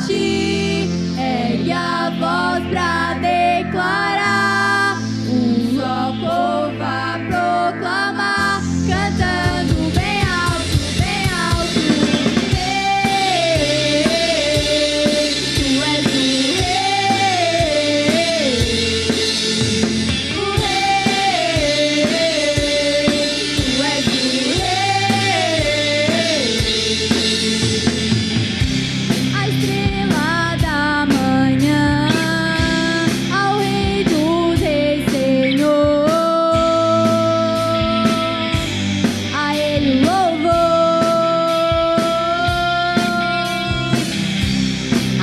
ti. Ergue a voz pra declarar, um só povo a proclamar, cantando bem alto, bem alto. Rei, tu és o rei, o rei, tu és o rei. A estrela da manhã, ao Rei dos Reis, Senhor, a Ele o louvor.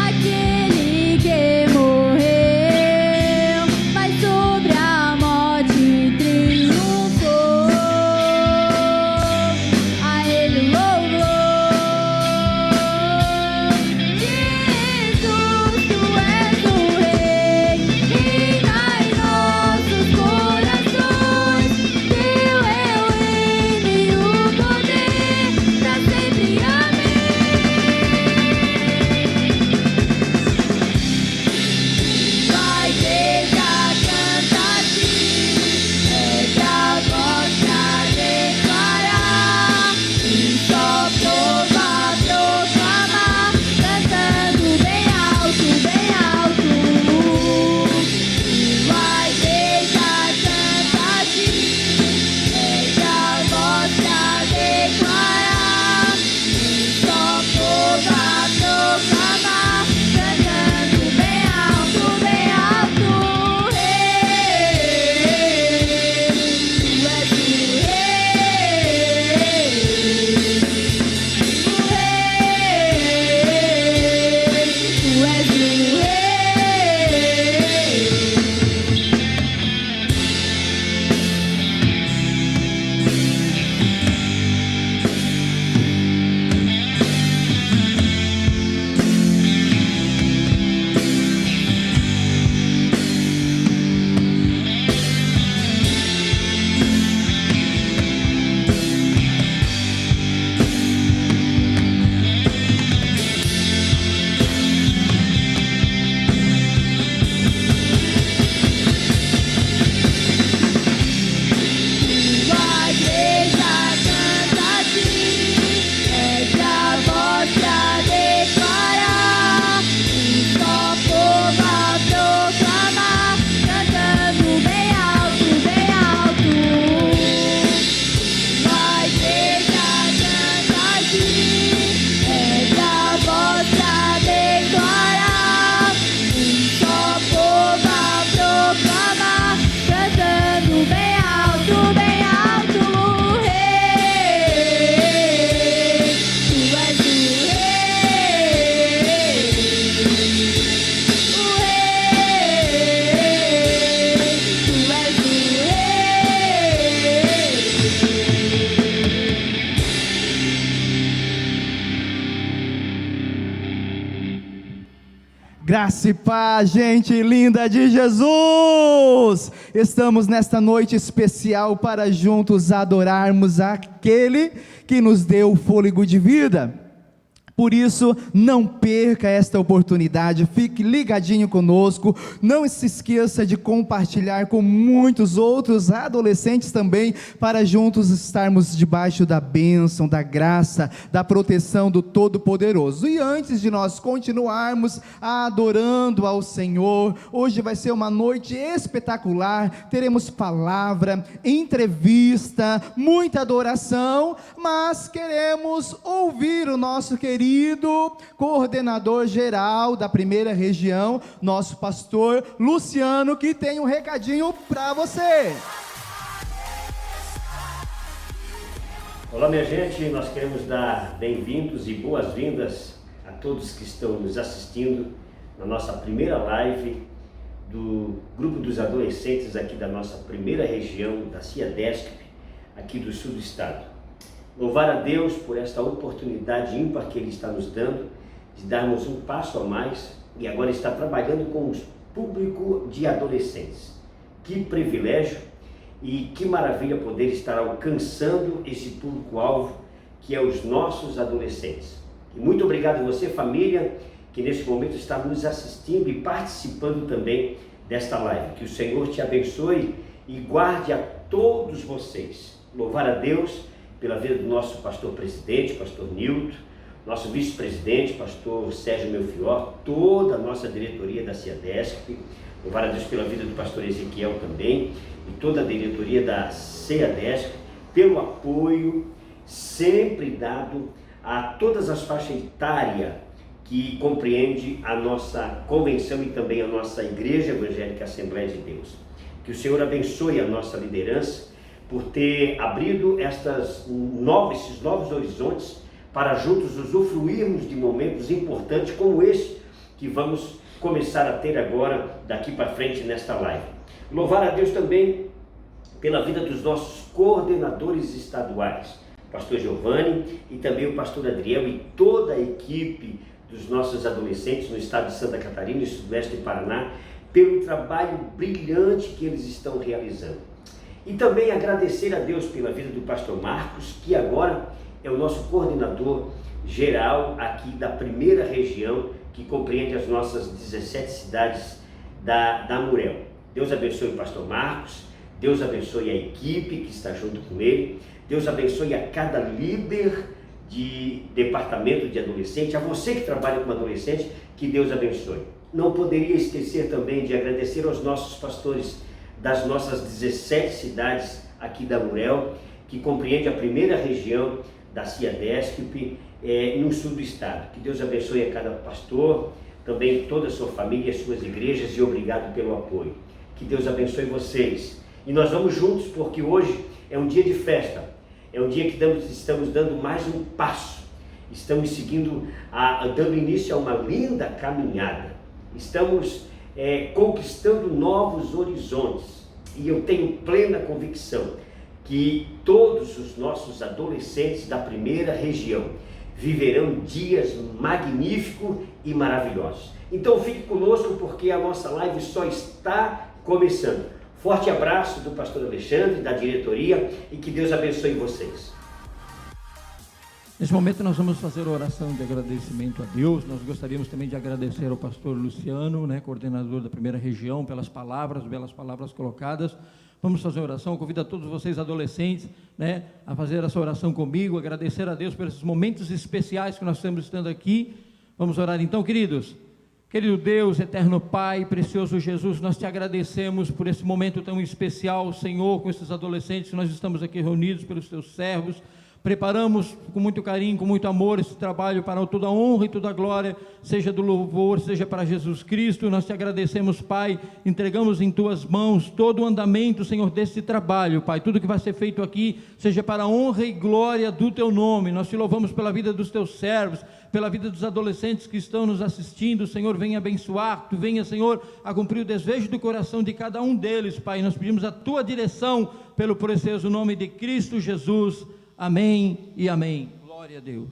Aquele que morreu, mas sobre a morte triunfou, a Ele o louvor. Jesus, tu és o Rei, reina em nossos corações. Teu é o reino e o poder, pra sempre. Amém. Tua igreja canta a ti, ergue a voz pra declarar, um só povo a proclamar, cantando bem alto, bem alto. Tua igreja canta a ti, ergue a voz pra declarar, um só povo a proclamar, cantando bem alto, bem alto. Tu és o Tua igreja canta a ti, ergue a voz pra declarar, um só povo a proclamar, cantando bem alto, bem alto. Tua igreja canta a ti, ergue a voz pra declarar, um só povo a proclamar, cantando bem alto, bem alto. Rei, tu és o Graça e paz, gente linda de Jesus! Estamos nesta noite especial para juntos adorarmos aquele que nos deu o fôlego de vida. Por isso, não perca esta oportunidade, fique ligadinho conosco, não se esqueça de compartilhar com muitos outros adolescentes também, para juntos estarmos debaixo da bênção, da graça, da proteção do Todo-Poderoso. E antes de nós continuarmos adorando ao Senhor, hoje vai ser uma noite espetacular, teremos palavra, entrevista, muita adoração, mas queremos ouvir o nosso querido coordenador geral da primeira região, nosso pastor Luciano, que tem um recadinho para você. Olá, minha gente, nós queremos dar bem-vindos e boas-vindas a todos que estão nos assistindo na nossa primeira live do grupo dos adolescentes aqui da nossa primeira região, da CIADESC, aqui do sul do estado. Louvar a Deus por esta oportunidade ímpar que Ele está nos dando, de darmos um passo a mais e agora está trabalhando com o público de adolescentes. Que privilégio e que maravilha poder estar alcançando esse público-alvo que é os nossos adolescentes. E muito obrigado a você, família, que nesse momento está nos assistindo e participando também desta live. Que o Senhor te abençoe e guarde a todos vocês. Louvar a Deus pela vida do nosso pastor presidente, pastor Nilton, nosso vice-presidente, pastor Sérgio Melfior, toda a nossa diretoria da CEADESC. Louvar a Deus pela vida do pastor Ezequiel também e toda a diretoria da CEADESC, pelo apoio sempre dado a todas as faixas etárias que compreende a nossa convenção e também a nossa Igreja Evangélica Assembleia de Deus. Que o Senhor abençoe a nossa liderança por ter abrido esses novos horizontes para juntos usufruirmos de momentos importantes como esse que vamos começar a ter agora, daqui para frente, nesta live. Louvar a Deus também pela vida dos nossos coordenadores estaduais, pastor Giovanni e também o pastor Adriel e toda a equipe dos nossos adolescentes no estado de Santa Catarina e sudoeste do Paraná, pelo trabalho brilhante que eles estão realizando. E também agradecer a Deus pela vida do pastor Marcos, que agora é o nosso coordenador geral aqui da primeira região, que compreende as nossas 17 cidades da Murel. Deus abençoe o pastor Marcos, Deus abençoe a equipe que está junto com ele, Deus abençoe a cada líder de departamento de adolescente, a você que trabalha com adolescente, que Deus abençoe. Não poderia esquecer também de agradecer aos nossos pastores das nossas 17 cidades aqui da Murel, que compreende a primeira região da CEADESC no sul do estado. Que Deus abençoe a cada pastor, também toda a sua família e as suas igrejas, e obrigado pelo apoio. Que Deus abençoe vocês. E nós vamos juntos porque hoje é um dia de festa, é um dia que estamos dando mais um passo, estamos seguindo, dando início a uma linda caminhada, estamos conquistando novos horizontes, e eu tenho plena convicção que todos os nossos adolescentes da primeira região viverão dias magníficos e maravilhosos. Então fique conosco porque a nossa live só está começando. Forte abraço do pastor Alexandre, da diretoria, e que Deus abençoe vocês. Nesse momento nós vamos fazer a oração de agradecimento a Deus. Nós gostaríamos também de agradecer ao pastor Luciano, coordenador da primeira região, pelas belas palavras colocadas. Vamos fazer a oração. Convido a todos vocês adolescentes, a fazer essa oração comigo, agradecer a Deus por esses momentos especiais que nós estamos estando aqui. Vamos orar então, queridos. Querido Deus, eterno Pai, precioso Jesus, nós te agradecemos por esse momento tão especial, Senhor, com esses adolescentes que nós estamos aqui reunidos pelos teus servos. Preparamos com muito carinho, com muito amor esse trabalho para toda a honra e toda a glória, seja do louvor, seja para Jesus Cristo. Nós te agradecemos, Pai, entregamos em tuas mãos todo o andamento, Senhor, desse trabalho, Pai, tudo que vai ser feito aqui, seja para a honra e glória do teu nome. Nós te louvamos pela vida dos teus servos, pela vida dos adolescentes que estão nos assistindo. Senhor, venha abençoar, tu venha, Senhor, a cumprir o desejo do coração de cada um deles, Pai. Nós pedimos a tua direção pelo precioso nome de Cristo Jesus. Amém e amém. Glória a Deus.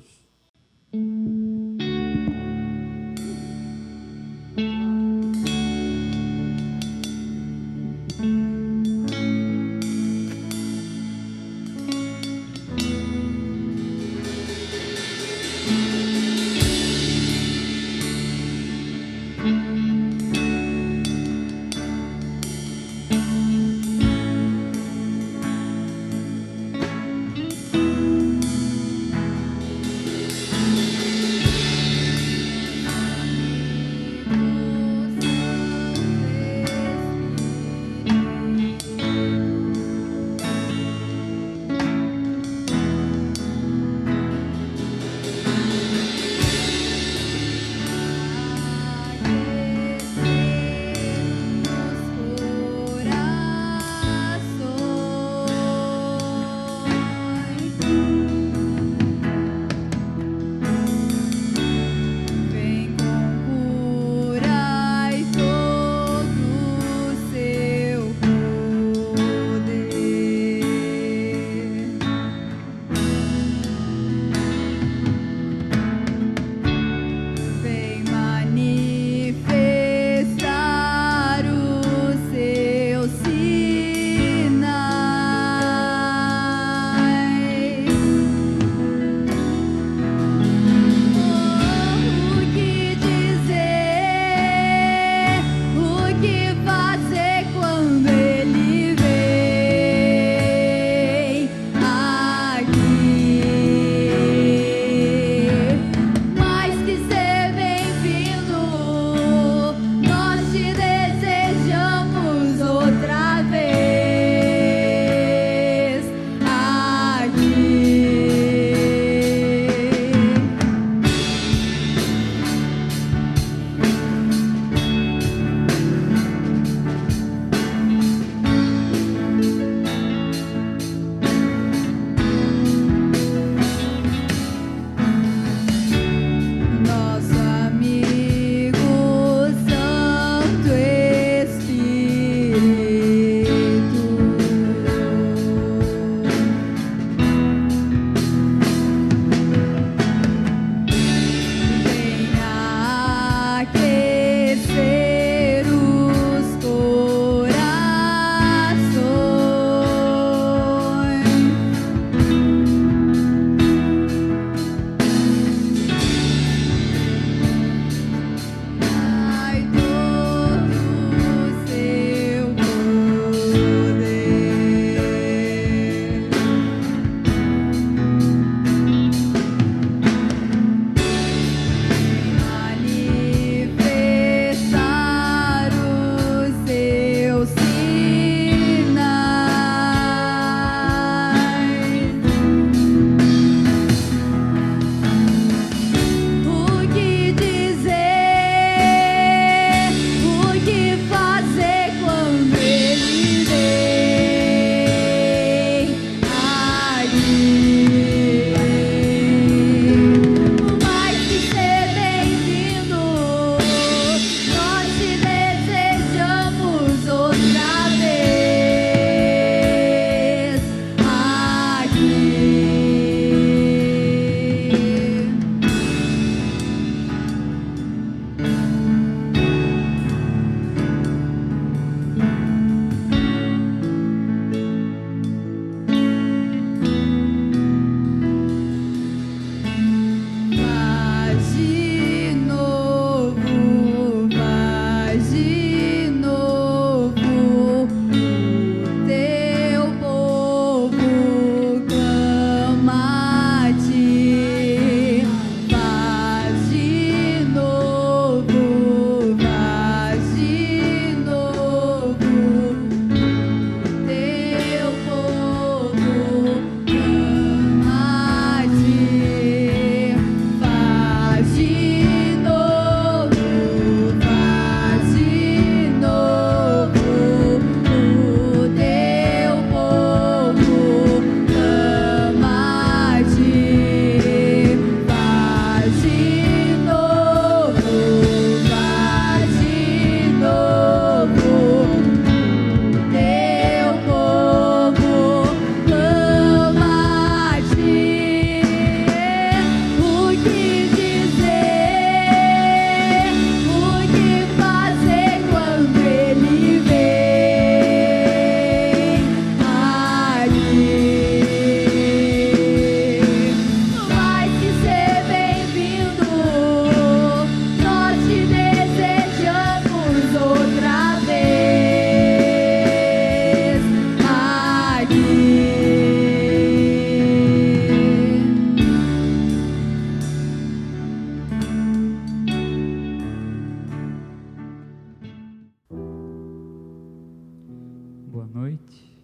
noite.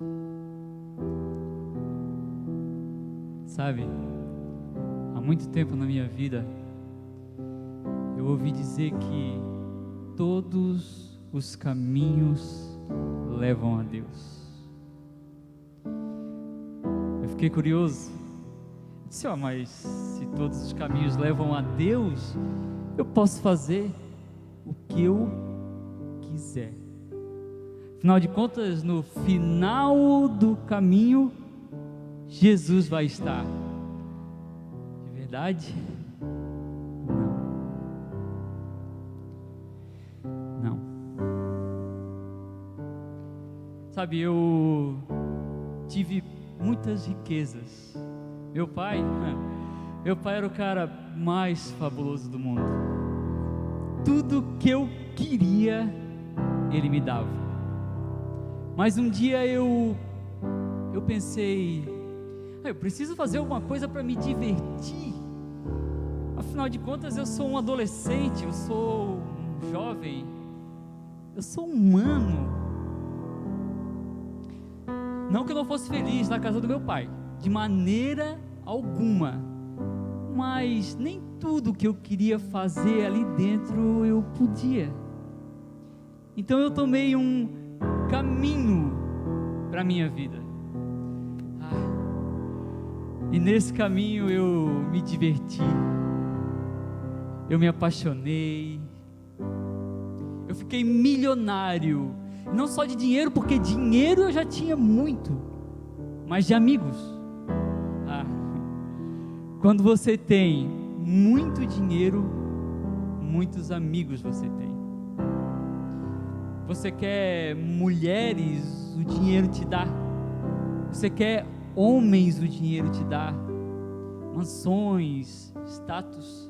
Sabe, há muito tempo na minha vida, eu ouvi dizer que todos os caminhos levam a Deus. Eu fiquei curioso. Disse, mas se todos os caminhos levam a Deus, eu posso fazer o que eu quiser. Afinal de contas, no final do caminho, Jesus vai estar. De verdade? Não. Sabe, eu tive muitas riquezas. Meu pai era o cara mais fabuloso do mundo. Tudo que eu queria, ele me dava. Mas um dia eu pensei, eu preciso fazer alguma coisa para me divertir. Afinal de contas, eu sou um adolescente, eu sou um jovem, eu sou humano. Não que eu não fosse feliz na casa do meu pai, de maneira alguma, mas nem tudo que eu queria fazer ali dentro eu podia. Então eu tomei um caminho para a minha vida, e nesse caminho eu me diverti, eu me apaixonei, eu fiquei milionário, não só de dinheiro, porque dinheiro eu já tinha muito, mas de amigos. Quando você tem muito dinheiro, muitos amigos você tem. Você quer mulheres, o dinheiro te dá. Você quer homens, o dinheiro te dá. Mansões, status,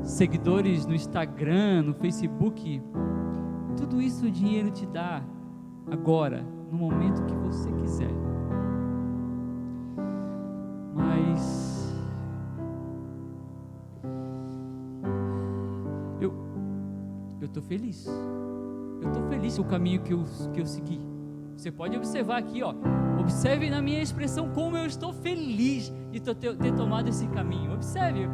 seguidores no Instagram, no Facebook, tudo isso o dinheiro te dá agora, no momento que você quiser. Mas eu estou feliz. Eu estou feliz com o caminho que eu segui. Você pode observar aqui, observe na minha expressão como eu estou feliz de ter tomado esse caminho. Observe.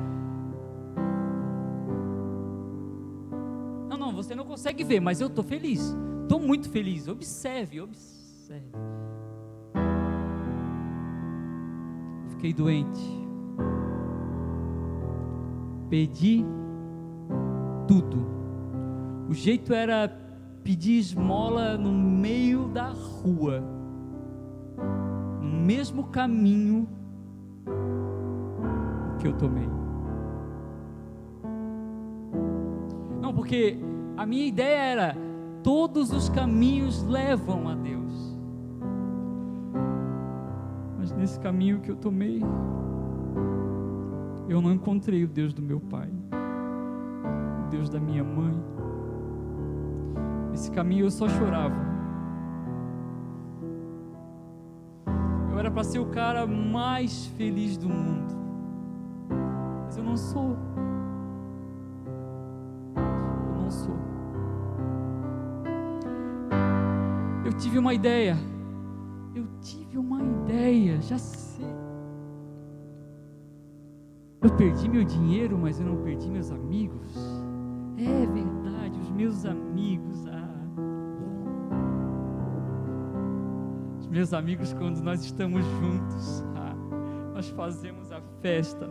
Não, você não consegue ver, mas eu estou feliz. Estou muito feliz. Observe. Fiquei doente. Perdi tudo. O jeito era pedir esmola no meio da rua, no mesmo caminho que eu tomei. Não, porque a minha ideia era: todos os caminhos levam a Deus. Mas nesse caminho que eu tomei, eu não encontrei o Deus do meu pai, o Deus da minha mãe. Nesse caminho eu só chorava. Eu era para ser o cara mais feliz do mundo, mas eu não sou. Eu tive uma ideia, já sei. Eu perdi meu dinheiro, mas eu não perdi meus amigos. É verdade, os meus amigos. Os meus amigos, quando nós estamos juntos, nós fazemos a festa.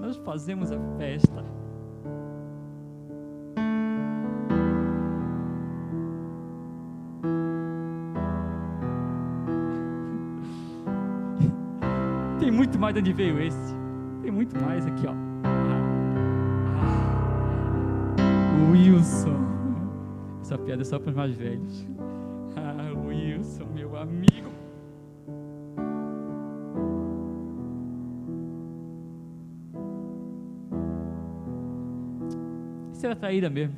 Tem muito mais de onde veio esse. Tem muito mais aqui, Wilson. Essa piada é só para os mais velhos. Wilson, meu amigo. Esse era traíra mesmo.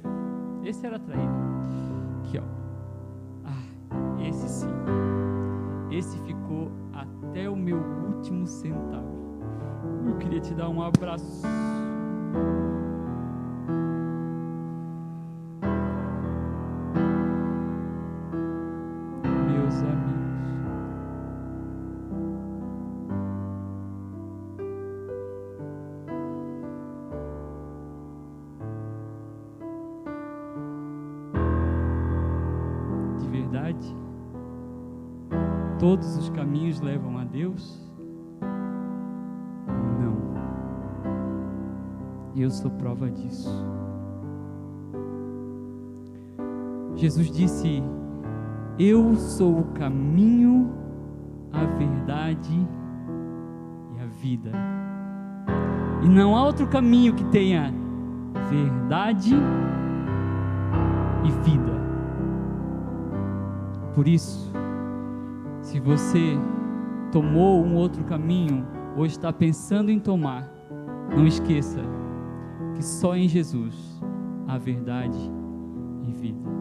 Esse era traíra. Aqui, esse sim. Esse ficou até o meu último centavo. Eu queria te dar um abraço. Meus amigos. verdade? Todos os caminhos levam a Deus? Não. Eu sou prova disso. Jesus disse: eu sou o caminho, a verdade e a vida. E não há outro caminho que tenha verdade e vida. Por isso, se você tomou um outro caminho ou está pensando em tomar, não esqueça que só em Jesus há verdade e vida.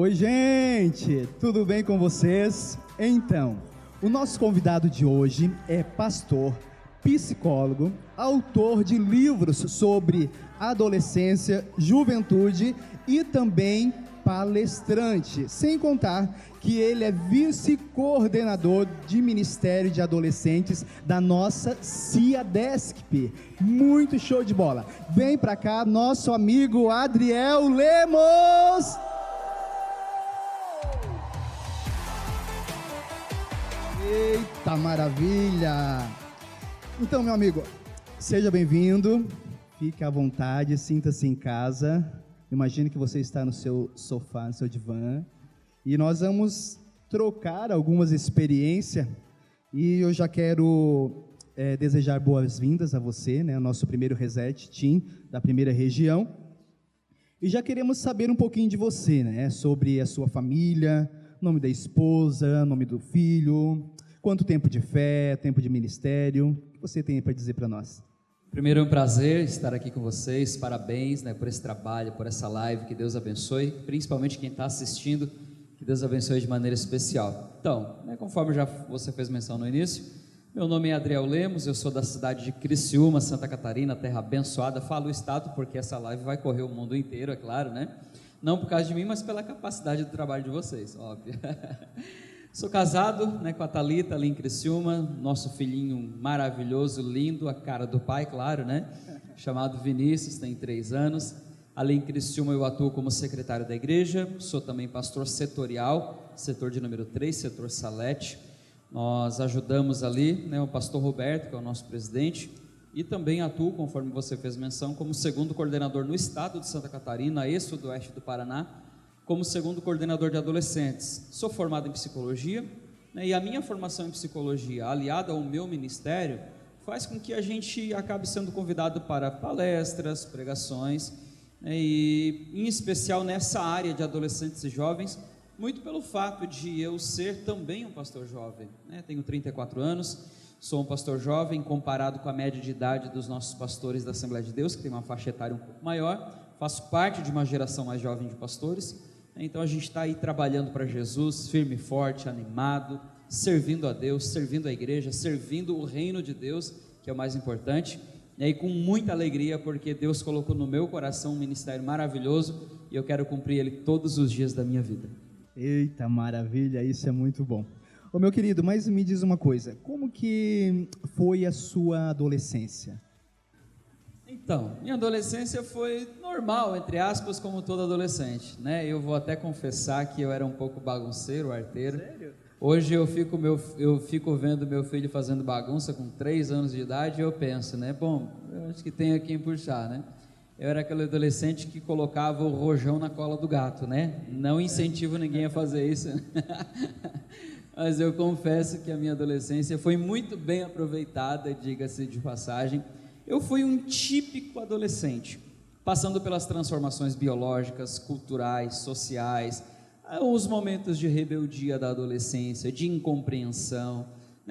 Oi, gente! Tudo bem com vocês? Então, o nosso convidado de hoje é pastor, psicólogo, autor de livros sobre adolescência, juventude e também palestrante, sem contar que ele é vice-coordenador de Ministério de Adolescentes da nossa CIADESCP. Muito show de bola. Vem pra cá, nosso amigo Adriel Lemos. Eita maravilha! Então, meu amigo, seja bem-vindo, fique à vontade, sinta-se em casa. Imagine que você está no seu sofá, no seu divã, e nós vamos trocar algumas experiências. E eu já quero desejar boas-vindas a você, né, o nosso primeiro Reset Team da primeira região. E já queremos saber um pouquinho de você, né, sobre a sua família, nome da esposa, nome do filho, quanto tempo de fé, tempo de ministério, o que você tem para dizer para nós? Primeiro é um prazer estar aqui com vocês, parabéns, né, por esse trabalho, por essa live, que Deus abençoe, principalmente quem está assistindo, que Deus abençoe de maneira especial. Então, né, conforme já você fez menção no início, meu nome é Adriel Lemos, eu sou da cidade de Criciúma, Santa Catarina, terra abençoada, falo o estado porque essa live vai correr o mundo inteiro, é claro, né? Não por causa de mim, mas pela capacidade do trabalho de vocês, óbvio. Sou casado, né, com a Thalita ali em Criciúma, nosso filhinho maravilhoso, lindo, a cara do pai, claro, né? Chamado Vinícius, tem 3 anos. Ali em Criciúma eu atuo como secretário da igreja, sou também pastor setorial, setor de número 3, setor Salete. Nós ajudamos ali, né, o pastor Roberto, que é o nosso presidente, e também atuo, conforme você fez menção, como segundo coordenador no estado de Santa Catarina e sudoeste do Paraná, como segundo coordenador de adolescentes. Sou formado em psicologia, né, e a minha formação em psicologia, aliada ao meu ministério, faz com que a gente acabe sendo convidado para palestras, pregações, né, e em especial nessa área de adolescentes e jovens, muito pelo fato de eu ser também um pastor jovem, né, tenho 34 anos, sou um pastor jovem comparado com a média de idade dos nossos pastores da Assembleia de Deus, que tem uma faixa etária um pouco maior, faço parte de uma geração mais jovem de pastores. Então a gente está aí trabalhando para Jesus, firme e forte, animado, servindo a Deus, servindo a igreja, servindo o reino de Deus, que é o mais importante, e aí com muita alegria, porque Deus colocou no meu coração um ministério maravilhoso, e eu quero cumprir ele todos os dias da minha vida. Eita maravilha, isso é muito bom. Ô meu querido, mas me diz uma coisa, como que foi a sua adolescência? Então, minha adolescência foi normal, entre aspas, como todo adolescente, né? Eu vou até confessar que eu era um pouco bagunceiro, arteiro. Sério? Hoje eu fico vendo meu filho fazendo bagunça com 3 anos de idade e eu penso, né? Bom, eu acho que tem a quem puxar, né? Eu era aquele adolescente que colocava o rojão na cola do gato, né? Não incentivo ninguém a fazer isso. Mas eu confesso que a minha adolescência foi muito bem aproveitada, diga-se de passagem. Eu fui um típico adolescente, passando pelas transformações biológicas, culturais, sociais, os momentos de rebeldia da adolescência, de incompreensão.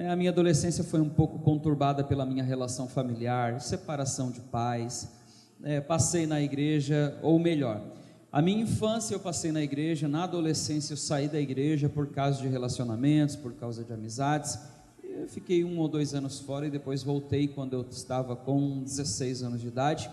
A minha adolescência foi um pouco conturbada pela minha relação familiar, separação de pais. Passei na igreja, ou melhor, a minha infância eu passei na igreja, na adolescência eu saí da igreja por causa de relacionamentos, por causa de amizades. Eu fiquei 1 ou 2 anos fora e depois voltei quando eu estava com 16 anos de idade,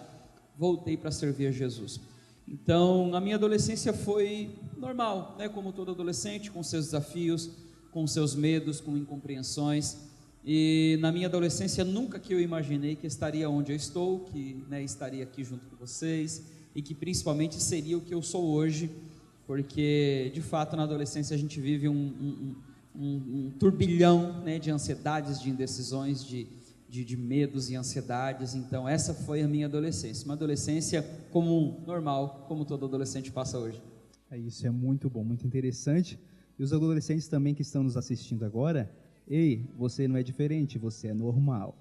voltei para servir a Jesus. Então, a minha adolescência foi normal, né? Como todo adolescente, com seus desafios, com seus medos, com incompreensões. E na minha adolescência, nunca que eu imaginei que estaria onde eu estou, que, né, estaria aqui junto com vocês, e que principalmente seria o que eu sou hoje, porque, de fato, na adolescência a gente vive um turbilhão, né, de ansiedades, de indecisões, de medos e ansiedades. Então essa foi a minha adolescência, uma adolescência comum, normal, como todo adolescente passa hoje. Isso é muito bom, muito interessante. E os adolescentes também que estão nos assistindo agora, ei, você não é diferente, você é normal.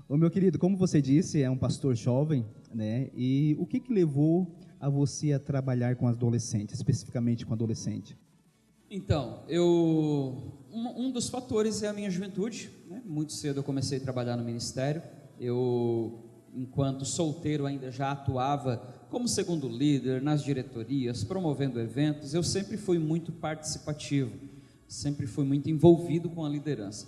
Ô meu querido, como você disse, é um pastor jovem, né? E o que levou a você a trabalhar com adolescente, especificamente com adolescente? Então, um dos fatores é a minha juventude, né? Muito cedo eu comecei a trabalhar no ministério. enquanto solteiro, ainda já atuava como segundo líder nas diretorias, promovendo eventos. Eu sempre fui muito participativo, sempre fui muito envolvido com a liderança.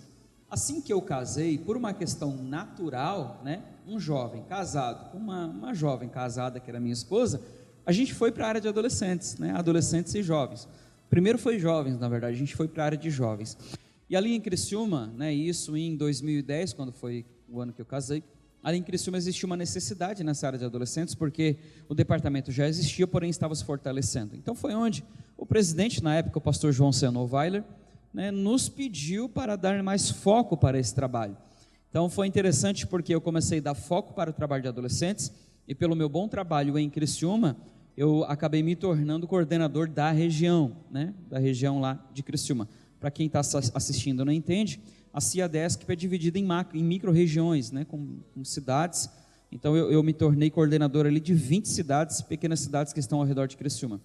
Assim que eu casei, por uma questão natural, né, um jovem casado com uma jovem casada, que era minha esposa, a gente foi para a área de adolescentes, né, adolescentes e jovens. Primeiro foi jovens, na verdade, a gente foi para a área de jovens. E ali em Criciúma, né, isso em 2010, quando foi o ano que eu casei, ali em Criciúma existia uma necessidade nessa área de adolescentes, porque o departamento já existia, porém estava se fortalecendo. Então foi onde o presidente, na época, o pastor João Weiler, né, nos pediu para dar mais foco para esse trabalho. Então foi interessante porque eu comecei a dar foco para o trabalho de adolescentes, e pelo meu bom trabalho em Criciúma, eu acabei me tornando coordenador da região, né, da região lá de Criciúma. Para quem está assistindo não entende, a CIADESC é dividida em micro-regiões, né, com cidades. Então eu me tornei coordenador ali de 20 cidades, pequenas cidades que estão ao redor de Criciúma.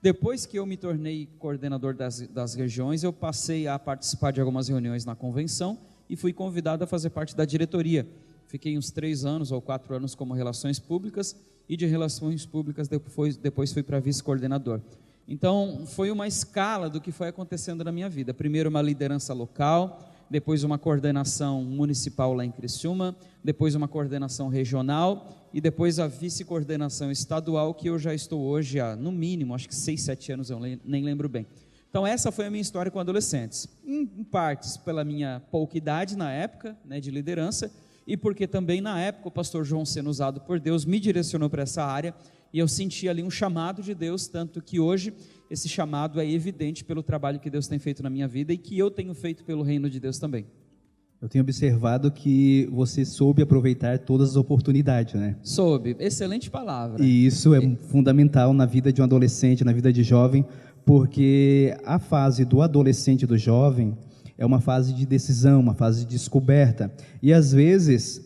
Depois que eu me tornei coordenador das regiões, eu passei a participar de algumas reuniões na convenção e fui convidado a fazer parte da diretoria. Fiquei uns 3 anos ou 4 anos como relações públicas, e de relações públicas depois fui para vice-coordenador. Então foi uma escala do que foi acontecendo na minha vida. Primeiro uma liderança local, depois uma coordenação municipal lá em Criciúma, depois uma coordenação regional e depois a vice-coordenação estadual, que eu já estou hoje há, no mínimo, acho que 6, 7 anos, eu nem lembro bem. Então essa foi a minha história com adolescentes, em partes pela minha pouca idade na época, né, de liderança, e porque também na época o pastor João, sendo usado por Deus, me direcionou para essa área, e eu senti ali um chamado de Deus, tanto que hoje esse chamado é evidente pelo trabalho que Deus tem feito na minha vida e que eu tenho feito pelo reino de Deus também. Eu tenho observado que você soube aproveitar todas as oportunidades, né? Soube, excelente palavra. E isso é fundamental na vida de um adolescente, na vida de jovem, porque a fase do adolescente e do jovem é uma fase de decisão, uma fase de descoberta. E às vezes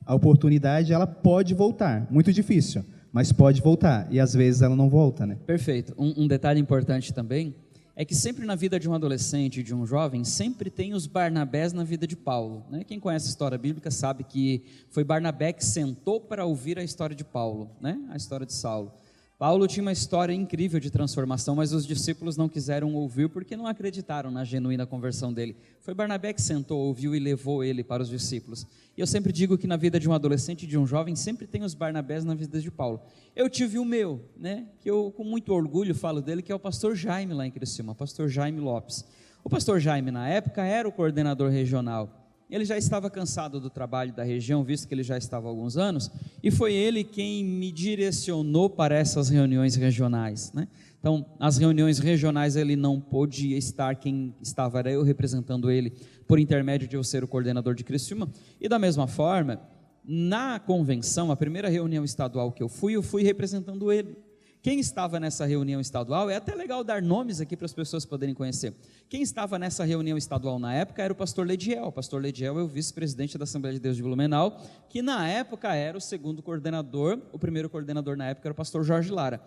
a oportunidade ela pode voltar, muito difícil, mas pode voltar, e às vezes ela não volta, né? Perfeito. Um detalhe importante também é que sempre na vida de um adolescente, de um jovem, sempre tem os Barnabés na vida de Paulo, né? Quem conhece a história bíblica sabe que foi Barnabé que sentou para ouvir a história de Paulo, né? A história de Saulo. Paulo tinha uma história incrível de transformação, mas os discípulos não quiseram ouvir porque não acreditaram na genuína conversão dele. Foi Barnabé que sentou, ouviu e levou ele para os discípulos. E eu sempre digo que na vida de um adolescente e de um jovem sempre tem os Barnabés na vida de Paulo. Eu tive o meu, né, que eu com muito orgulho falo dele, que é o pastor Jaime lá em Criciúma, o pastor Jaime Lopes. O pastor Jaime na época era o coordenador regional. Ele já estava cansado do trabalho da região, visto que ele já estava há alguns anos, e foi ele quem me direcionou para essas reuniões regionais, né? Então, as reuniões regionais ele não podia estar, quem estava era eu representando ele, por intermédio de eu ser o coordenador de Criciúma, e da mesma forma, na convenção, a primeira reunião estadual que eu fui representando ele. Quem estava nessa reunião estadual, é até legal dar nomes aqui para as pessoas poderem conhecer. Quem estava nessa reunião estadual na época era o pastor Lediel. O pastor Lediel é o vice-presidente da Assembleia de Deus de Blumenau, que na época era o segundo coordenador, o primeiro coordenador na época era o pastor Jorge Lara.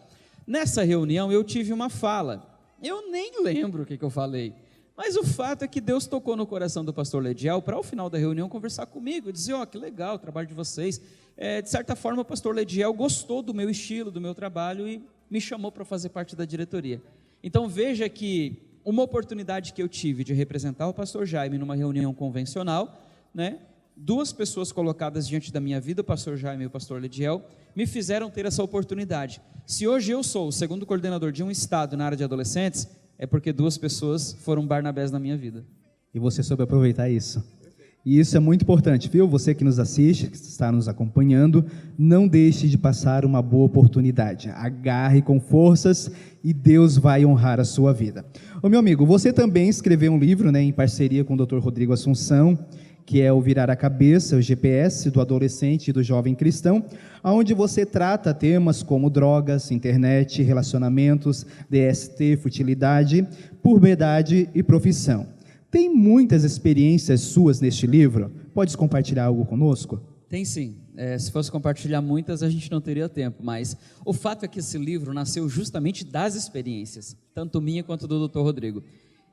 Nessa reunião eu tive uma fala, eu nem lembro o que eu falei, mas o fato é que Deus tocou no coração do pastor Lediel para ao final da reunião conversar comigo, dizer, que legal o trabalho de vocês. De certa forma o pastor Lediel gostou do meu estilo, do meu trabalho e me chamou para fazer parte da diretoria. Então veja que uma oportunidade que eu tive de representar o pastor Jaime numa reunião convencional, né, 2 pessoas colocadas diante da minha vida, o pastor Jaime e o pastor Lediel, me fizeram ter essa oportunidade. Se hoje eu sou o segundo coordenador de um estado na área de adolescentes, é porque 2 pessoas foram Barnabés na minha vida. E você soube aproveitar isso. E isso é muito importante, viu? Você que nos assiste, que está nos acompanhando, não deixe de passar uma boa oportunidade. Agarre com forças e Deus vai honrar a sua vida. Ô meu amigo, você também escreveu um livro, né, em parceria com o Dr. Rodrigo Assunção, que é o Virar a Cabeça, o GPS do adolescente e do jovem cristão, onde você trata temas como drogas, internet, relacionamentos, DST, futilidade, puberdade e profissão. Tem muitas experiências suas neste livro? Podes compartilhar algo conosco? Tem sim. Se fosse compartilhar muitas, a gente não teria tempo, mas o fato é que esse livro nasceu justamente das experiências, tanto minha quanto do Dr. Rodrigo.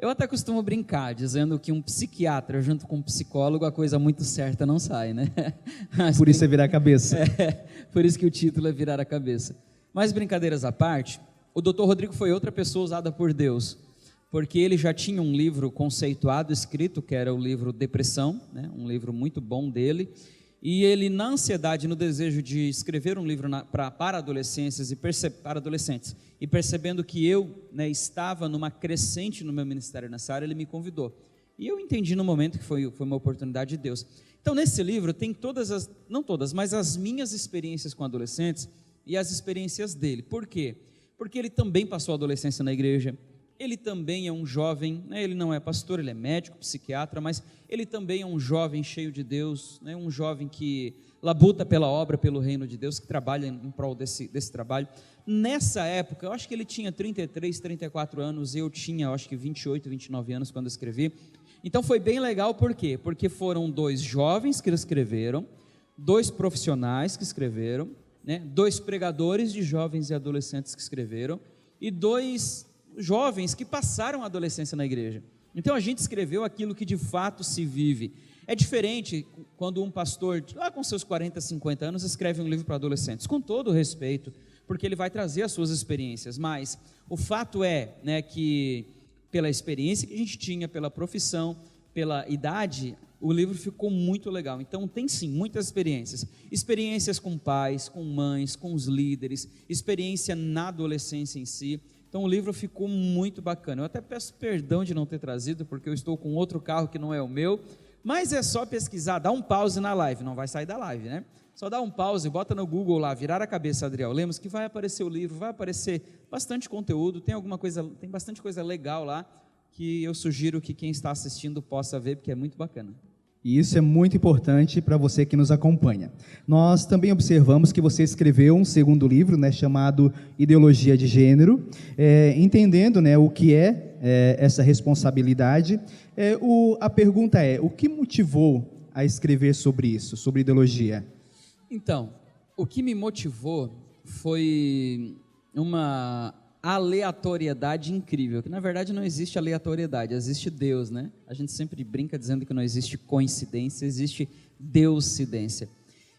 Eu até costumo brincar, dizendo que um psiquiatra junto com um psicólogo, a coisa muito certa não sai, né? Mas Por isso é virar a cabeça. por isso que o título é Virar a Cabeça. Mas brincadeiras à parte, o Dr. Rodrigo foi outra pessoa usada por Deus, porque ele já tinha um livro conceituado, escrito, que era o livro Depressão, né? Um livro muito bom dele, e ele, na ansiedade, no desejo de escrever um livro para adolescentes e percebendo que eu, né, estava numa crescente no meu ministério nessa área, ele me convidou. E eu entendi no momento que foi uma oportunidade de Deus. Então, nesse livro tem não todas, mas as minhas experiências com adolescentes e as experiências dele. Por quê? Porque ele também passou a adolescência na igreja. Ele também é um jovem, né? Ele não é pastor, ele é médico, psiquiatra, mas ele também é um jovem cheio de Deus, né? Um jovem que labuta pela obra, pelo reino de Deus, que trabalha em prol desse trabalho. Nessa época, eu acho que ele tinha 33, 34 anos, eu tinha, eu acho que 28, 29 anos quando eu escrevi. Então foi bem legal, por quê? Porque foram 2 jovens que escreveram, 2 profissionais que escreveram, né? 2 pregadores de jovens e adolescentes que escreveram, e 2 jovens que passaram a adolescência na igreja. Então a gente escreveu aquilo que de fato se vive. É diferente quando um pastor, lá com seus 40, 50 anos, escreve um livro para adolescentes, com todo o respeito, porque ele vai trazer as suas experiências, mas o fato é, né, que pela experiência que a gente tinha, pela profissão, pela idade, o livro ficou muito legal. Então tem sim, muitas experiências com pais, com mães, com os líderes, experiência na adolescência em si. Então o livro ficou muito bacana. Eu até peço perdão de não ter trazido, porque eu estou com outro carro que não é o meu, mas é só pesquisar, dá um pause na live, não vai sair da live, né? Só dá um pause, bota no Google lá, Virar a Cabeça, Adriel Lemos, que vai aparecer o livro, vai aparecer bastante conteúdo, tem bastante coisa legal lá, que eu sugiro que quem está assistindo possa ver, porque é muito bacana. E isso é muito importante para você que nos acompanha. Nós também observamos que você escreveu um segundo livro, né, chamado Ideologia de Gênero, entendendo, né, o que é essa responsabilidade. A pergunta é, o que motivou a escrever sobre isso, sobre ideologia? Então, o que me motivou foi uma aleatoriedade incrível, que na verdade não existe aleatoriedade, existe Deus, né? A gente sempre brinca dizendo que não existe coincidência, existe Deuscidência.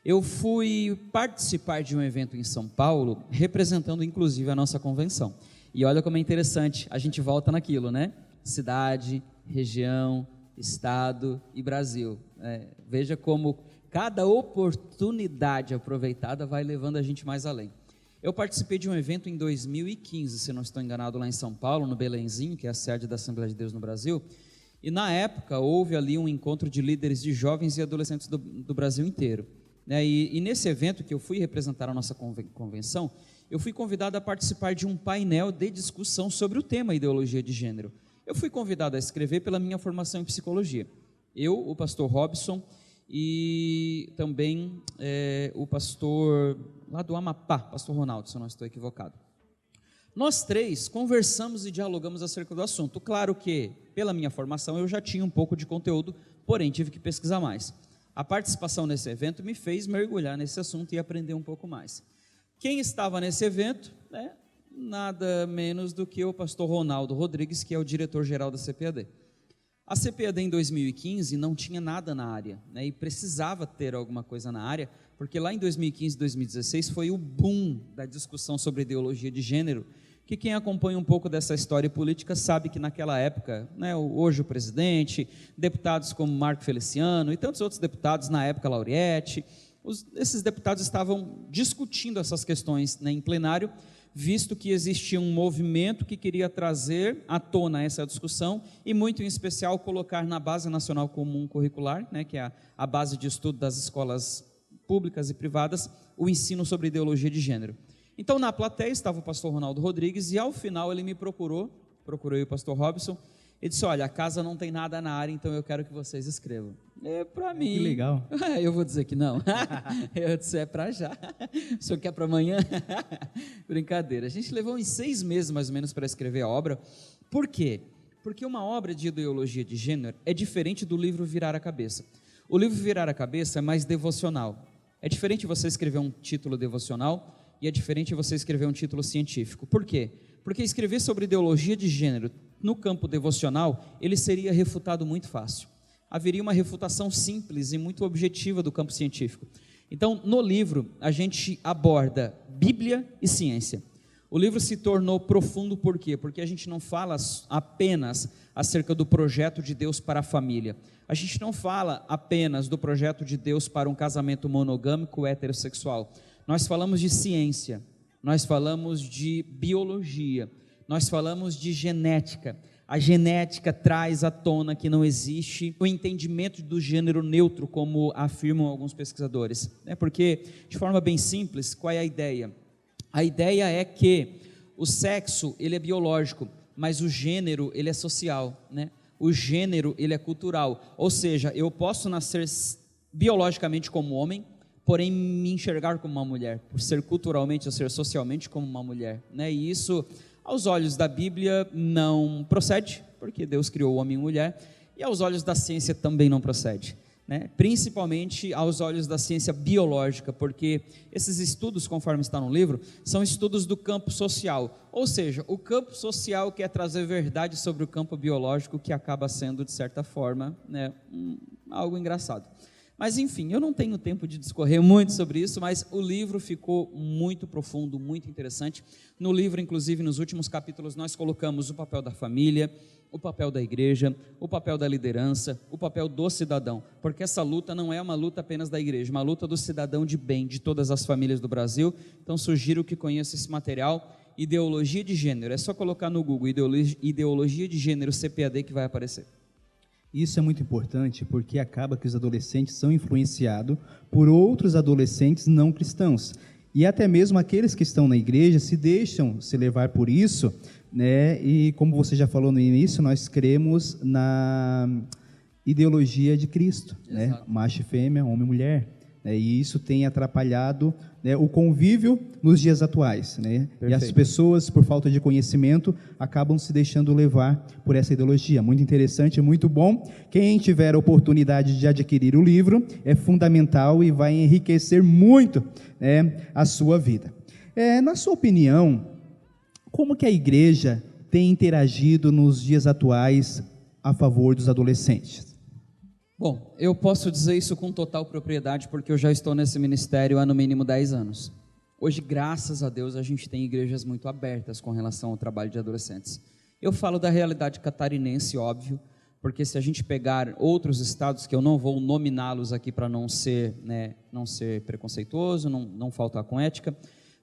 Eu fui participar de um evento em São Paulo, representando inclusive a nossa convenção. E olha como é interessante, a gente volta naquilo, né? Cidade, região, estado e Brasil. Veja como cada oportunidade aproveitada vai levando a gente mais além. Eu participei de um evento em 2015, se não estou enganado, lá em São Paulo, no Belenzinho, que é a sede da Assembleia de Deus no Brasil, e na época houve ali um encontro de líderes de jovens e adolescentes do Brasil inteiro, né? E nesse evento que eu fui representar a nossa convenção, eu fui convidado a participar de um painel de discussão sobre o tema ideologia de gênero. Eu fui convidado a escrever pela minha formação em psicologia. Eu, o pastor Robson e também o pastor lá do Amapá, pastor Ronaldo, se eu não estou equivocado. Nós 3 conversamos e dialogamos acerca do assunto. Claro que, pela minha formação, eu já tinha um pouco de conteúdo, porém tive que pesquisar mais. A participação nesse evento me fez mergulhar nesse assunto e aprender um pouco mais. Quem estava nesse evento, né? Nada menos do que o pastor Ronaldo Rodrigues, que é o diretor-geral da CPAD. A CPAD em 2015 não tinha nada na área, né, e precisava ter alguma coisa na área, porque lá em 2015 e 2016 foi o boom da discussão sobre ideologia de gênero, que quem acompanha um pouco dessa história política sabe que naquela época, né, hoje o presidente, deputados como Marco Feliciano e tantos outros deputados, na época Lauriette, esses deputados estavam discutindo essas questões, né, em plenário, visto que existia um movimento que queria trazer à tona essa discussão e, muito em especial, colocar na Base Nacional Comum Curricular, né, que é a base de estudo das escolas públicas e privadas, o ensino sobre ideologia de gênero. Então, na plateia estava o pastor Ronaldo Rodrigues e, ao final, ele me procurei o pastor Robson, e disse, olha, a casa não tem nada na área, então eu quero que vocês escrevam. Para mim... Que legal. Eu vou dizer que não. Eu disse, para já. O senhor quer para amanhã? Brincadeira. A gente levou uns 6 meses, mais ou menos, para escrever a obra. Por quê? Porque uma obra de ideologia de gênero é diferente do livro Virar a Cabeça. O livro Virar a Cabeça é mais devocional. É diferente você escrever um título devocional e é diferente você escrever um título científico. Por quê? Porque escrever sobre ideologia de gênero, no campo devocional, ele seria refutado muito fácil. Haveria uma refutação simples e muito objetiva do campo científico. Então, no livro, a gente aborda Bíblia e ciência. O livro se tornou profundo por quê? Porque a gente não fala apenas acerca do projeto de Deus para a família. A gente não fala apenas do projeto de Deus para um casamento monogâmico heterossexual. Nós falamos de ciência, nós falamos de biologia, nós falamos de genética. A genética traz à tona que não existe o entendimento do gênero neutro, como afirmam alguns pesquisadores. Porque, de forma bem simples, qual é a ideia? A ideia é que o sexo, ele é biológico, mas o gênero, ele é social, né? O gênero, ele é cultural. Ou seja, eu posso nascer biologicamente como homem, porém me enxergar como uma mulher, por ser culturalmente ou ser socialmente como uma mulher, né? E isso, aos olhos da Bíblia, não procede, porque Deus criou o homem e mulher, e aos olhos da ciência também não procede, né? Principalmente aos olhos da ciência biológica, porque esses estudos, conforme está no livro, são estudos do campo social, ou seja, o campo social quer trazer verdade sobre o campo biológico, que acaba sendo, de certa forma, né, algo engraçado. Mas enfim, eu não tenho tempo de discorrer muito sobre isso, mas o livro ficou muito profundo, muito interessante. No livro, inclusive, nos últimos capítulos, nós colocamos o papel da família, o papel da igreja, o papel da liderança, o papel do cidadão, porque essa luta não é uma luta apenas da igreja, uma luta do cidadão de bem, de todas as famílias do Brasil. Então sugiro que conheça esse material, Ideologia de Gênero, é só colocar no Google, Ideologia de Gênero CPAD, que vai aparecer. Isso é muito importante porque acaba que os adolescentes são influenciados por outros adolescentes não cristãos. E até mesmo aqueles que estão na igreja se deixam se levar por isso, né? E como você já falou no início, nós cremos na ideologia de Cristo, né? Macho e fêmea, homem e mulher. Né? E isso tem atrapalhado, né, o convívio nos dias atuais, né? E as pessoas, por falta de conhecimento, acabam se deixando levar por essa ideologia. Muito interessante, muito bom. Quem tiver a oportunidade de adquirir o livro, é fundamental e vai enriquecer muito, né, a sua vida. Na sua opinião, como que a igreja tem interagido nos dias atuais a favor dos adolescentes? Bom, eu posso dizer isso com total propriedade, porque eu já estou nesse ministério há no mínimo 10 anos. Hoje, graças a Deus, a gente tem igrejas muito abertas com relação ao trabalho de adolescentes. Eu falo da realidade catarinense, óbvio, porque se a gente pegar outros estados, que eu não vou nominá-los aqui para não ser preconceituoso, não faltar com ética,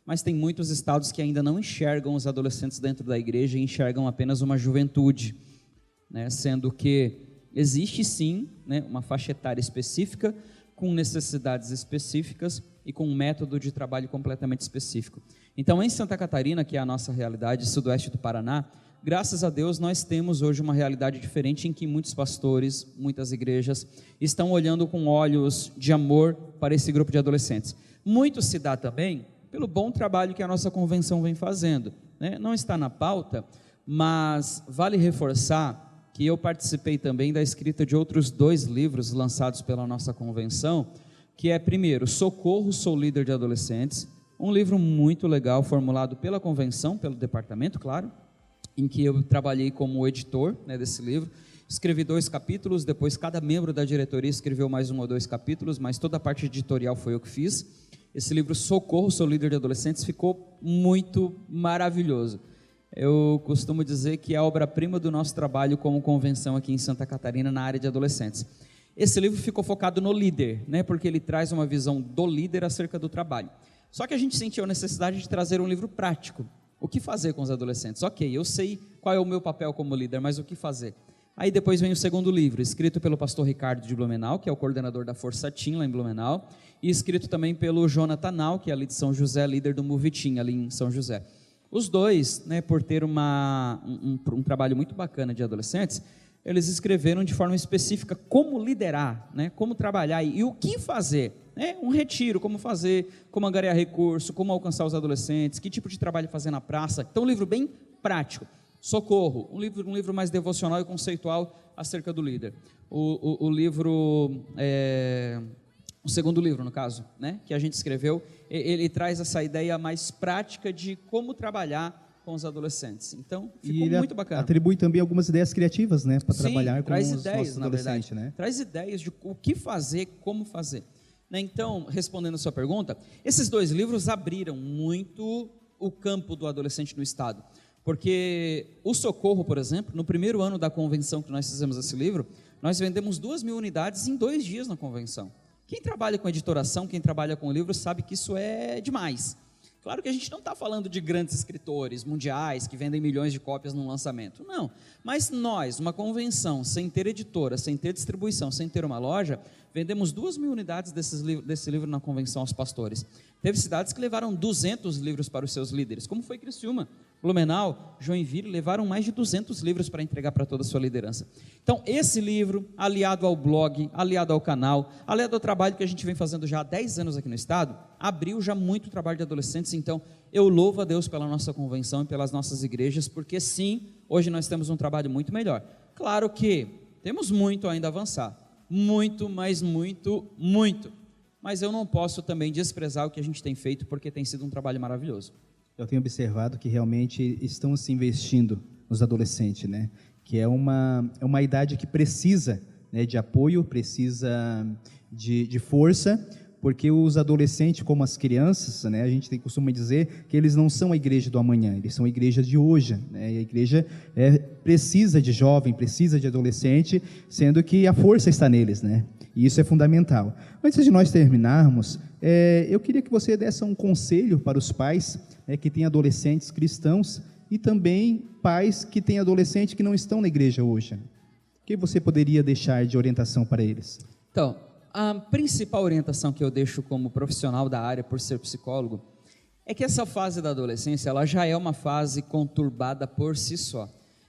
mas tem muitos estados que ainda não enxergam os adolescentes dentro da igreja e enxergam apenas uma juventude, né? Sendo que existe sim, né, uma faixa etária específica, com necessidades específicas e com um método de trabalho completamente específico. Então, em Santa Catarina, que é a nossa realidade, sudoeste do Paraná, graças a Deus nós temos hoje uma realidade diferente em que muitos pastores, muitas igrejas estão olhando com olhos de amor para esse grupo de adolescentes. Muito se dá também pelo bom trabalho que a nossa convenção vem fazendo, né? Não está na pauta, mas vale reforçar que eu participei também da escrita de outros 2 livros lançados pela nossa convenção, que é, primeiro, Socorro, Sou Líder de Adolescentes, um livro muito legal, formulado pela convenção, pelo departamento, claro, em que eu trabalhei como editor, né, desse livro. Escrevi 2 capítulos, depois cada membro da diretoria escreveu mais 1 ou 2 capítulos, mas toda a parte editorial foi eu que fiz. Esse livro, Socorro, Sou Líder de Adolescentes, ficou muito maravilhoso. Eu costumo dizer que é a obra-prima do nosso trabalho como convenção aqui em Santa Catarina na área de adolescentes. Esse livro ficou focado no líder, né, porque ele traz uma visão do líder acerca do trabalho. Só que a gente sentiu a necessidade de trazer um livro prático. O que fazer com os adolescentes? Ok, eu sei qual é o meu papel como líder, mas o que fazer? Aí depois vem o segundo livro, escrito pelo pastor Ricardo de Blumenau, que é o coordenador da Força Team lá em Blumenau, e escrito também pelo Jonathan Nau, que é ali de São José, líder do Move Team ali em São José. Os 2, né, por ter um trabalho muito bacana de adolescentes, eles escreveram de forma específica como liderar, né, como trabalhar e o que fazer, né, um retiro, como fazer, como angariar recurso, como alcançar os adolescentes, que tipo de trabalho fazer na praça. Então, um livro bem prático. Socorro, um livro mais devocional e conceitual acerca do líder. O segundo livro, no caso, né, que a gente escreveu, ele traz essa ideia mais prática de como trabalhar com os adolescentes. Então, E ficou ele muito bacana. atribui também algumas ideias criativas, né, para Sim, trabalhar com traz os ideias, nossos na adolescentes, verdade. né? Traz ideias de o que fazer, como fazer. Né, então, respondendo a sua pergunta, esses 2 livros abriram muito o campo do adolescente no Estado. Porque o Socorro, por exemplo, no primeiro ano da convenção que nós fizemos esse livro, nós vendemos 2.000 unidades em 2 dias na convenção. Quem trabalha com editoração, quem trabalha com livro, sabe que isso é demais. Claro que a gente não está falando de grandes escritores mundiais que vendem milhões de cópias num lançamento, não. Mas nós, uma convenção, sem ter editora, sem ter distribuição, sem ter uma loja, vendemos 2.000 unidades desse livro na convenção aos pastores. Teve cidades que levaram 200 livros para os seus líderes, como foi Criciúma, Blumenau, Joinville, levaram mais de 200 livros para entregar para toda a sua liderança. Então, esse livro, aliado ao blog, aliado ao canal, aliado ao trabalho que a gente vem fazendo já há 10 anos aqui no estado, abriu já muito trabalho de adolescentes. Então, eu louvo a Deus pela nossa convenção e pelas nossas igrejas, porque sim, hoje nós temos um trabalho muito melhor. Claro que temos muito ainda a avançar, muito, mas muito, muito. Mas eu não posso também desprezar o que a gente tem feito, porque tem sido um trabalho maravilhoso. Eu tenho observado que realmente estão se investindo nos adolescentes, né? Que é uma idade que precisa, né, de apoio, precisa de força, porque os adolescentes, como as crianças, né, a gente costuma dizer que eles não são a igreja do amanhã, eles são a igreja de hoje, né? E a igreja precisa de jovem, precisa de adolescente, sendo que a força está neles, né? E isso é fundamental. Antes de nós terminarmos, eu queria que você desse um conselho para os pais, né, que têm adolescentes cristãos e também pais que têm adolescentes que não estão na igreja hoje. O que você poderia deixar de orientação para eles? Então, a principal orientação que eu deixo como profissional da área, por ser psicólogo, é que essa fase da adolescência, ela já é uma fase conturbada por si só.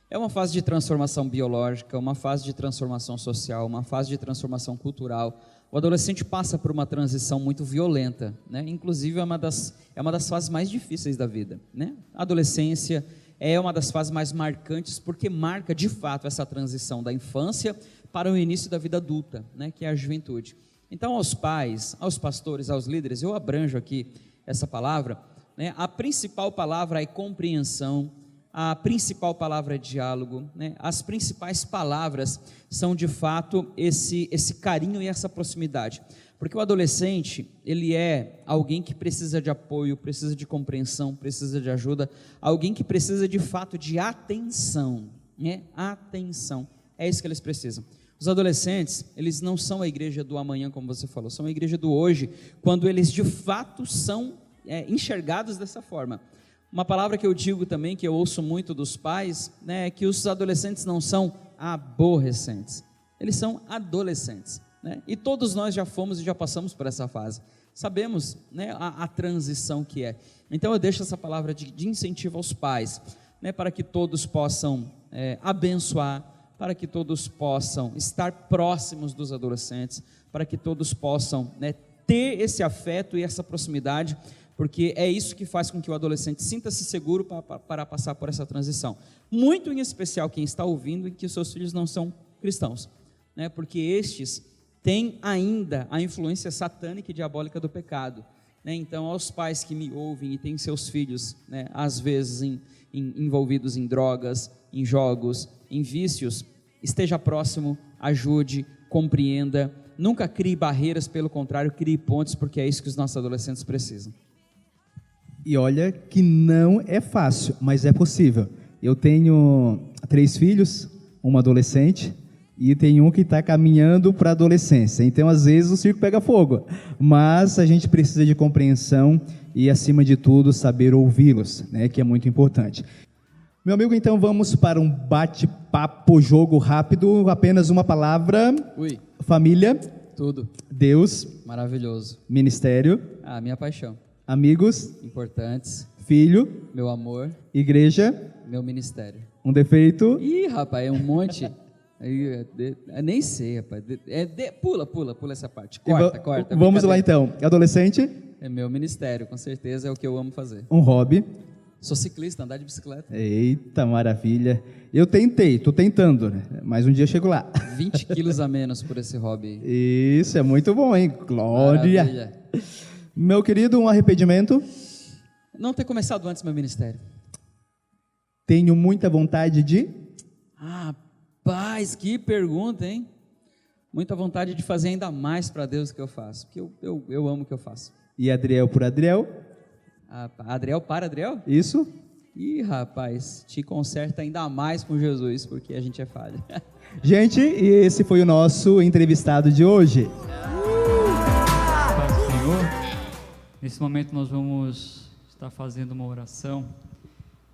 É uma fase de transformação biológica, uma fase de transformação social, uma fase de transformação cultural. O adolescente passa por uma transição muito violenta, né? Inclusive é uma das fases mais difíceis da vida, né? A adolescência é uma das fases mais marcantes, porque marca de fato essa transição da infância para o início da vida adulta, né? Que é a juventude. Então, aos pais, aos pastores, aos líderes, eu abranjo aqui essa palavra, né? A principal palavra é compreensão, a principal palavra é diálogo, né? As principais palavras são de fato esse carinho e essa proximidade, porque o adolescente, ele é alguém que precisa de apoio, precisa de compreensão, precisa de ajuda, alguém que precisa de fato de atenção, né? Atenção, é isso que eles precisam. Os adolescentes, eles não são a igreja do amanhã, como você falou, são a igreja do hoje, quando eles de fato são enxergados dessa forma. Uma palavra que eu digo também, que eu ouço muito dos pais, né, é que os adolescentes não são aborrecentes, eles são adolescentes, né? E todos nós já fomos e já passamos por essa fase, sabemos, né, a transição que é. Então eu deixo essa palavra de incentivo aos pais, né, para que todos possam abençoar, para que todos possam estar próximos dos adolescentes, para que todos possam, né, ter esse afeto e essa proximidade, porque é isso que faz com que o adolescente sinta-se seguro para passar por essa transição. Muito em especial quem está ouvindo e que os seus filhos não são cristãos, né? Porque estes têm ainda a influência satânica e diabólica do pecado, né? Então, aos pais que me ouvem e têm seus filhos, né, às vezes envolvidos em drogas, em jogos, em vícios, esteja próximo, ajude, compreenda, nunca crie barreiras, pelo contrário, crie pontes, porque é isso que os nossos adolescentes precisam. E olha que não é fácil, mas é possível. Eu tenho 3 filhos, uma adolescente, e tem um que está caminhando para a adolescência. Então, às vezes, o circo pega fogo. Mas a gente precisa de compreensão e, acima de tudo, saber ouvi-los, né, que é muito importante. Meu amigo, então vamos para um bate-papo, jogo rápido, apenas uma palavra. Família. Tudo. Deus. Maravilhoso. Ministério. Minha paixão. Amigos. Importantes. Filho. Meu amor. Igreja. Meu ministério. Um defeito. Ih, rapaz, é um monte. Eu nem sei, rapaz. Pula essa parte. Corta. Vamos lá então. Adolescente. É meu ministério, com certeza é o que eu amo fazer. Um hobby. Sou ciclista, andar de bicicleta. Eita, maravilha. Eu estou tentando, né? Mas um dia eu chego lá. 20 quilos a menos por esse hobby. Isso, é muito bom, hein? Glória. Maravilha. Meu querido, um arrependimento? Não ter começado antes meu ministério. Tenho muita vontade de... Rapaz, que pergunta, hein? Muita vontade de fazer ainda mais para Deus o que eu faço, porque eu amo o que eu faço. E Adriel por Adriel? Adriel para Adriel? Isso. Ih, rapaz, te conserta ainda mais com Jesus, porque a gente é falha. Gente, e esse foi o nosso entrevistado de hoje. Paz do Senhor. Nesse momento nós vamos estar fazendo uma oração.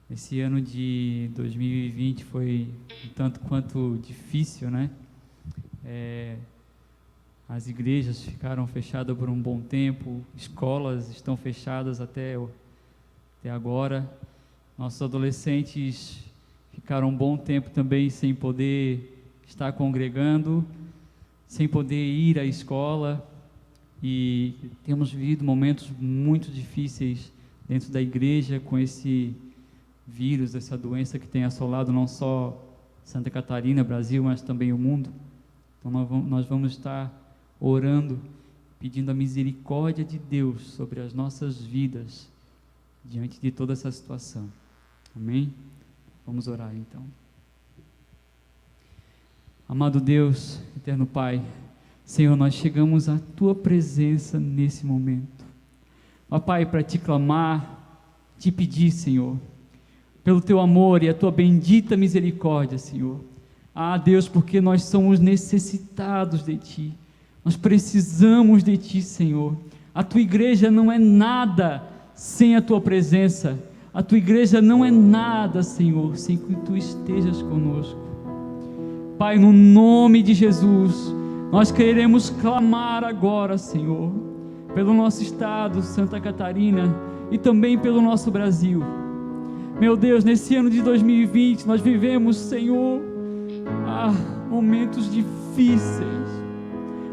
Esse ano de 2020 foi um tanto quanto difícil, né? As igrejas ficaram fechadas por um bom tempo, escolas estão fechadas até agora. Nossos adolescentes ficaram um bom tempo também sem poder estar congregando, sem poder ir à escola, e temos vivido momentos muito difíceis dentro da igreja com esse vírus, essa doença que tem assolado não só Santa Catarina, Brasil, mas também o mundo. Então nós vamos estar orando, pedindo a misericórdia de Deus sobre as nossas vidas diante de toda essa situação. Amém? Vamos orar então. Amado Deus, eterno Pai, Senhor, nós chegamos à Tua presença nesse momento. Ó Pai, para Te clamar, Te pedir, Senhor, pelo Teu amor e a Tua bendita misericórdia, Senhor. Deus, porque nós somos necessitados de Ti, nós precisamos de Ti, Senhor. A Tua igreja não é nada sem a Tua presença, a Tua igreja não é nada, Senhor, sem que Tu estejas conosco. Pai, no nome de Jesus, nós queremos clamar agora, Senhor, pelo nosso estado, Santa Catarina, e também pelo nosso Brasil. Meu Deus, nesse ano de 2020, nós vivemos, Senhor, momentos difíceis.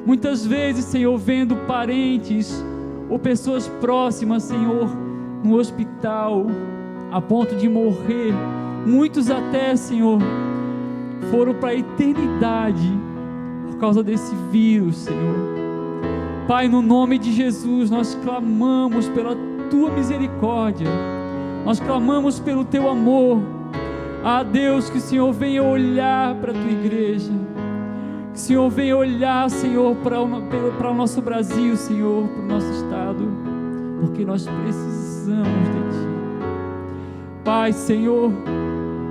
Muitas vezes, Senhor, vendo parentes ou pessoas próximas, Senhor, no hospital, a ponto de morrer. Muitos até, Senhor, foram para a eternidade por causa desse vírus, Senhor. Pai, no nome de Jesus, nós clamamos pela Tua misericórdia, nós clamamos pelo Teu amor. Deus, que o Senhor venha olhar para a Tua igreja, que o Senhor venha olhar, Senhor, para o nosso Brasil, Senhor, para o nosso estado, porque nós precisamos de Ti. Pai, Senhor,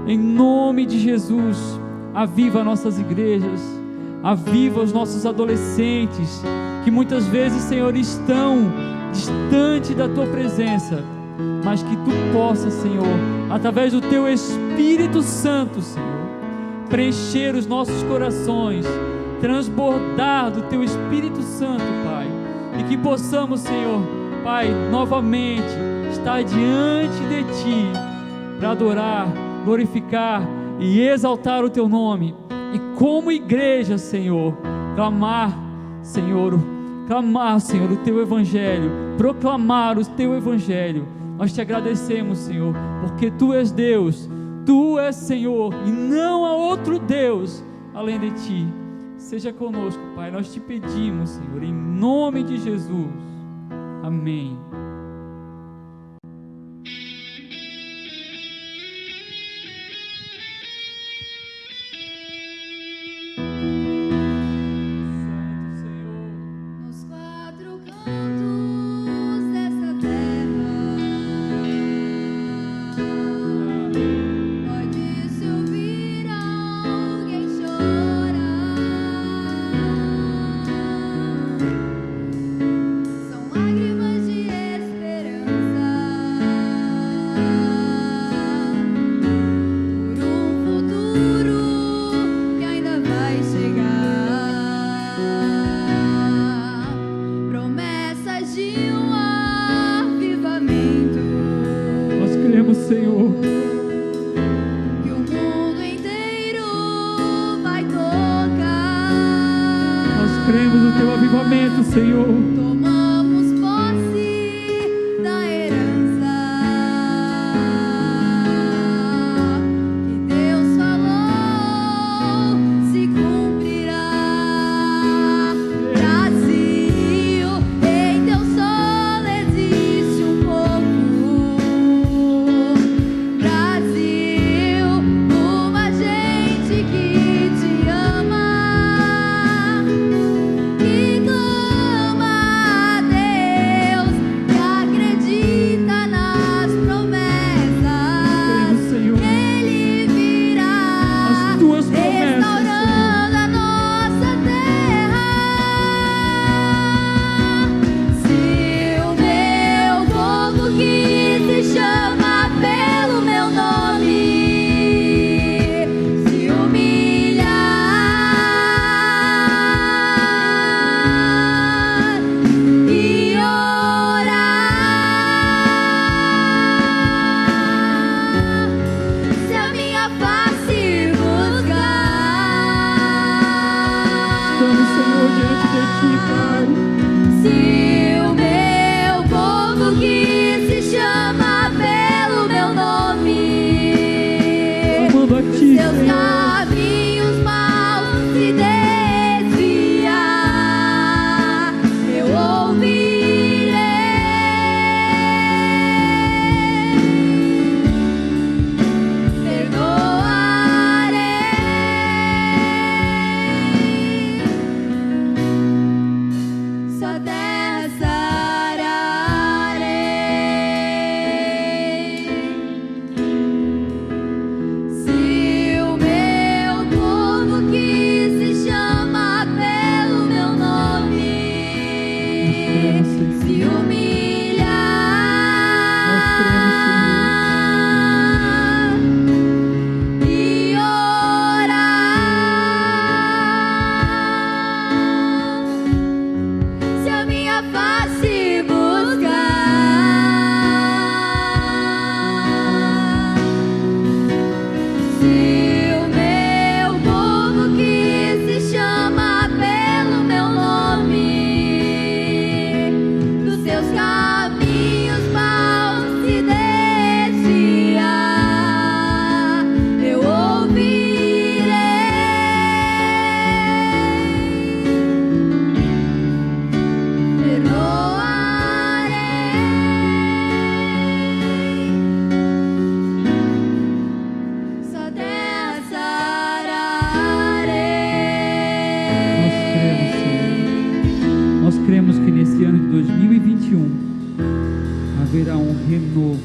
em nome de Jesus, aviva nossas igrejas, aviva os nossos adolescentes, que muitas vezes, Senhor, estão distante da Tua presença, mas que Tu possa, Senhor, através do Teu Espírito Santo, Senhor, preencher os nossos corações, transbordar do Teu Espírito Santo, Pai, e que possamos, Senhor, Pai, novamente estar diante de Ti, para adorar, glorificar e exaltar o Teu nome, e como igreja, Senhor, clamar, Senhor, o Teu Evangelho, proclamar o Teu Evangelho. Nós Te agradecemos, Senhor, porque Tu és Deus, Tu és Senhor, e não há outro Deus além de Ti. Seja conosco, Pai, nós Te pedimos, Senhor, em nome de Jesus. Amém. Nos quatro cantos dessa terra, pode-se ouvir alguém chorar. São lágrimas de esperança por um futuro que ainda vai chegar. Promessas de um avivamento Nós cremos, Senhor, que o mundo inteiro vai tocar. nós cremos no Teu avivamento, Senhor. Tomamos posse da herança que Deus falou se cumprirá. Brasil, em Teu solo existe um povo. Brasil, gerar um renovo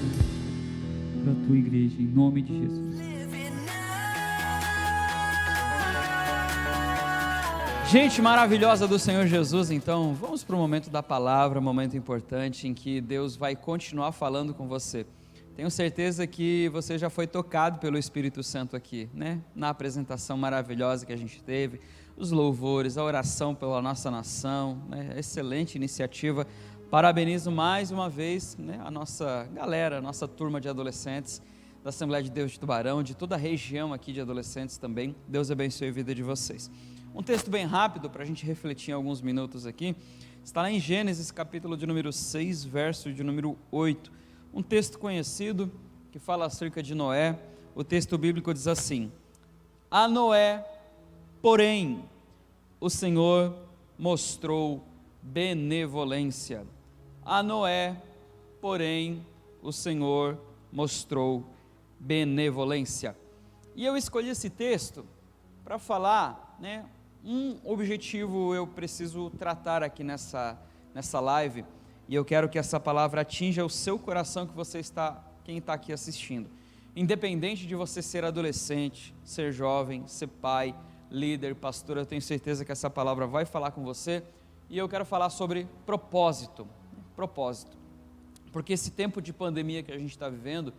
para a tua igreja, em nome de Jesus. Gente maravilhosa do Senhor Jesus, então vamos para o momento da palavra, um momento importante em que Deus vai continuar falando com você. Tenho certeza que você já foi tocado pelo Espírito Santo aqui, né? Na apresentação maravilhosa que a gente teve, os louvores, a oração pela nossa nação, né? Excelente iniciativa. Parabenizo mais uma vez, né, a nossa galera, a nossa turma de adolescentes da Assembleia de Deus de Tubarão, de toda a região aqui de adolescentes também. Deus abençoe a vida de vocês. Um texto bem rápido para a gente refletir em alguns minutos aqui, está lá em Gênesis capítulo de número 6, verso de número 8, um texto conhecido que fala acerca de Noé. O texto bíblico diz assim: a Noé, porém, o Senhor mostrou benevolência. A Noé, porém, o Senhor mostrou benevolência. E eu escolhi esse texto para falar, né, um objetivo eu preciso tratar aqui nessa live, e eu quero que essa palavra atinja o seu coração, que você está, quem está aqui assistindo, independente de você ser adolescente, ser jovem, ser pai, líder, pastor, eu tenho certeza que essa palavra vai falar com você. E eu quero falar sobre propósito, porque esse tempo de pandemia que a gente está vivendo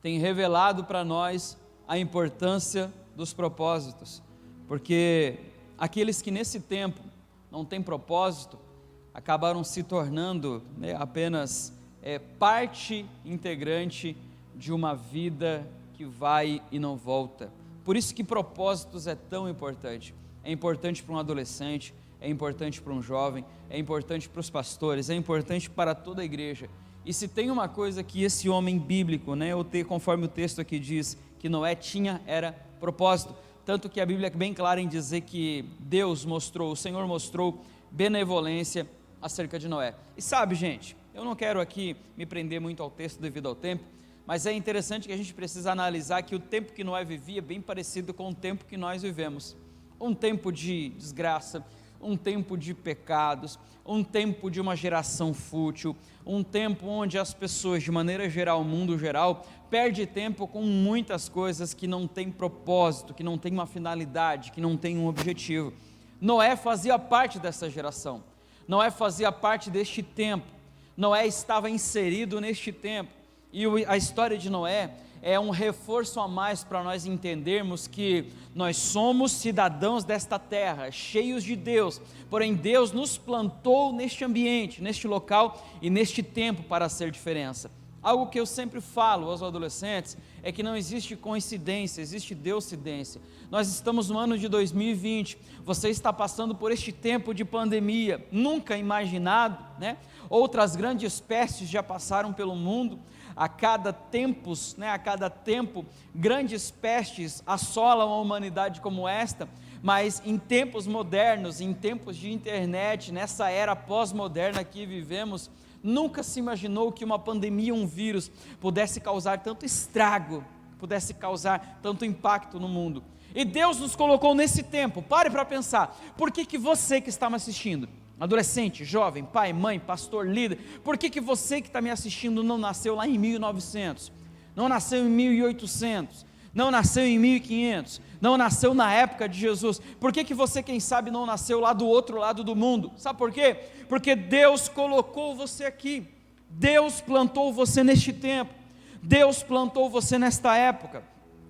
tem revelado para nós a importância dos propósitos, porque aqueles que nesse tempo não têm propósito, acabaram se tornando, né, apenas parte integrante de uma vida que vai e não volta. Por isso que propósitos é tão importante. É importante para um adolescente, é importante para um jovem, é importante para os pastores, é importante para toda a igreja. E se tem uma coisa que esse homem bíblico, né, conforme o texto aqui diz, que Noé tinha, era propósito. Tanto que a Bíblia é bem clara em dizer que o Senhor mostrou benevolência acerca de Noé. E sabe, gente, eu não quero aqui me prender muito ao texto devido ao tempo, mas é interessante que a gente precisa analisar que o tempo que Noé vivia é bem parecido com o tempo que nós vivemos. Um tempo de desgraça, um tempo de pecados, um tempo de uma geração fútil, um tempo onde as pessoas, de maneira geral, o mundo geral, perde tempo com muitas coisas que não têm propósito, que não têm uma finalidade, que não têm um objetivo. Noé fazia parte dessa geração, Noé fazia parte deste tempo, Noé estava inserido neste tempo, e a história de Noé é um reforço a mais para nós entendermos que nós somos cidadãos desta terra, cheios de Deus, porém Deus nos plantou neste ambiente, neste local e neste tempo para ser diferença. Algo que eu sempre falo aos adolescentes é que não existe coincidência, existe Deuscidência. Nós estamos no ano de 2020, você está passando por este tempo de pandemia, nunca imaginado, né? Outras grandes pestes já passaram pelo mundo. A cada tempo, grandes pestes assolam a humanidade como esta, mas em tempos modernos, em tempos de internet, nessa era pós-moderna que vivemos, nunca se imaginou que uma pandemia, um vírus, pudesse causar tanto estrago, pudesse causar tanto impacto no mundo. E Deus nos colocou nesse tempo. Pare para pensar, por que você que está me assistindo, adolescente, jovem, pai, mãe, pastor, líder, por que você que está me assistindo não nasceu lá em 1900, não nasceu em 1800, não nasceu em 1500, não nasceu na época de Jesus? Por que você, quem sabe, não nasceu lá do outro lado do mundo? Sabe por quê? Porque Deus colocou você aqui, Deus plantou você neste tempo, Deus plantou você nesta época,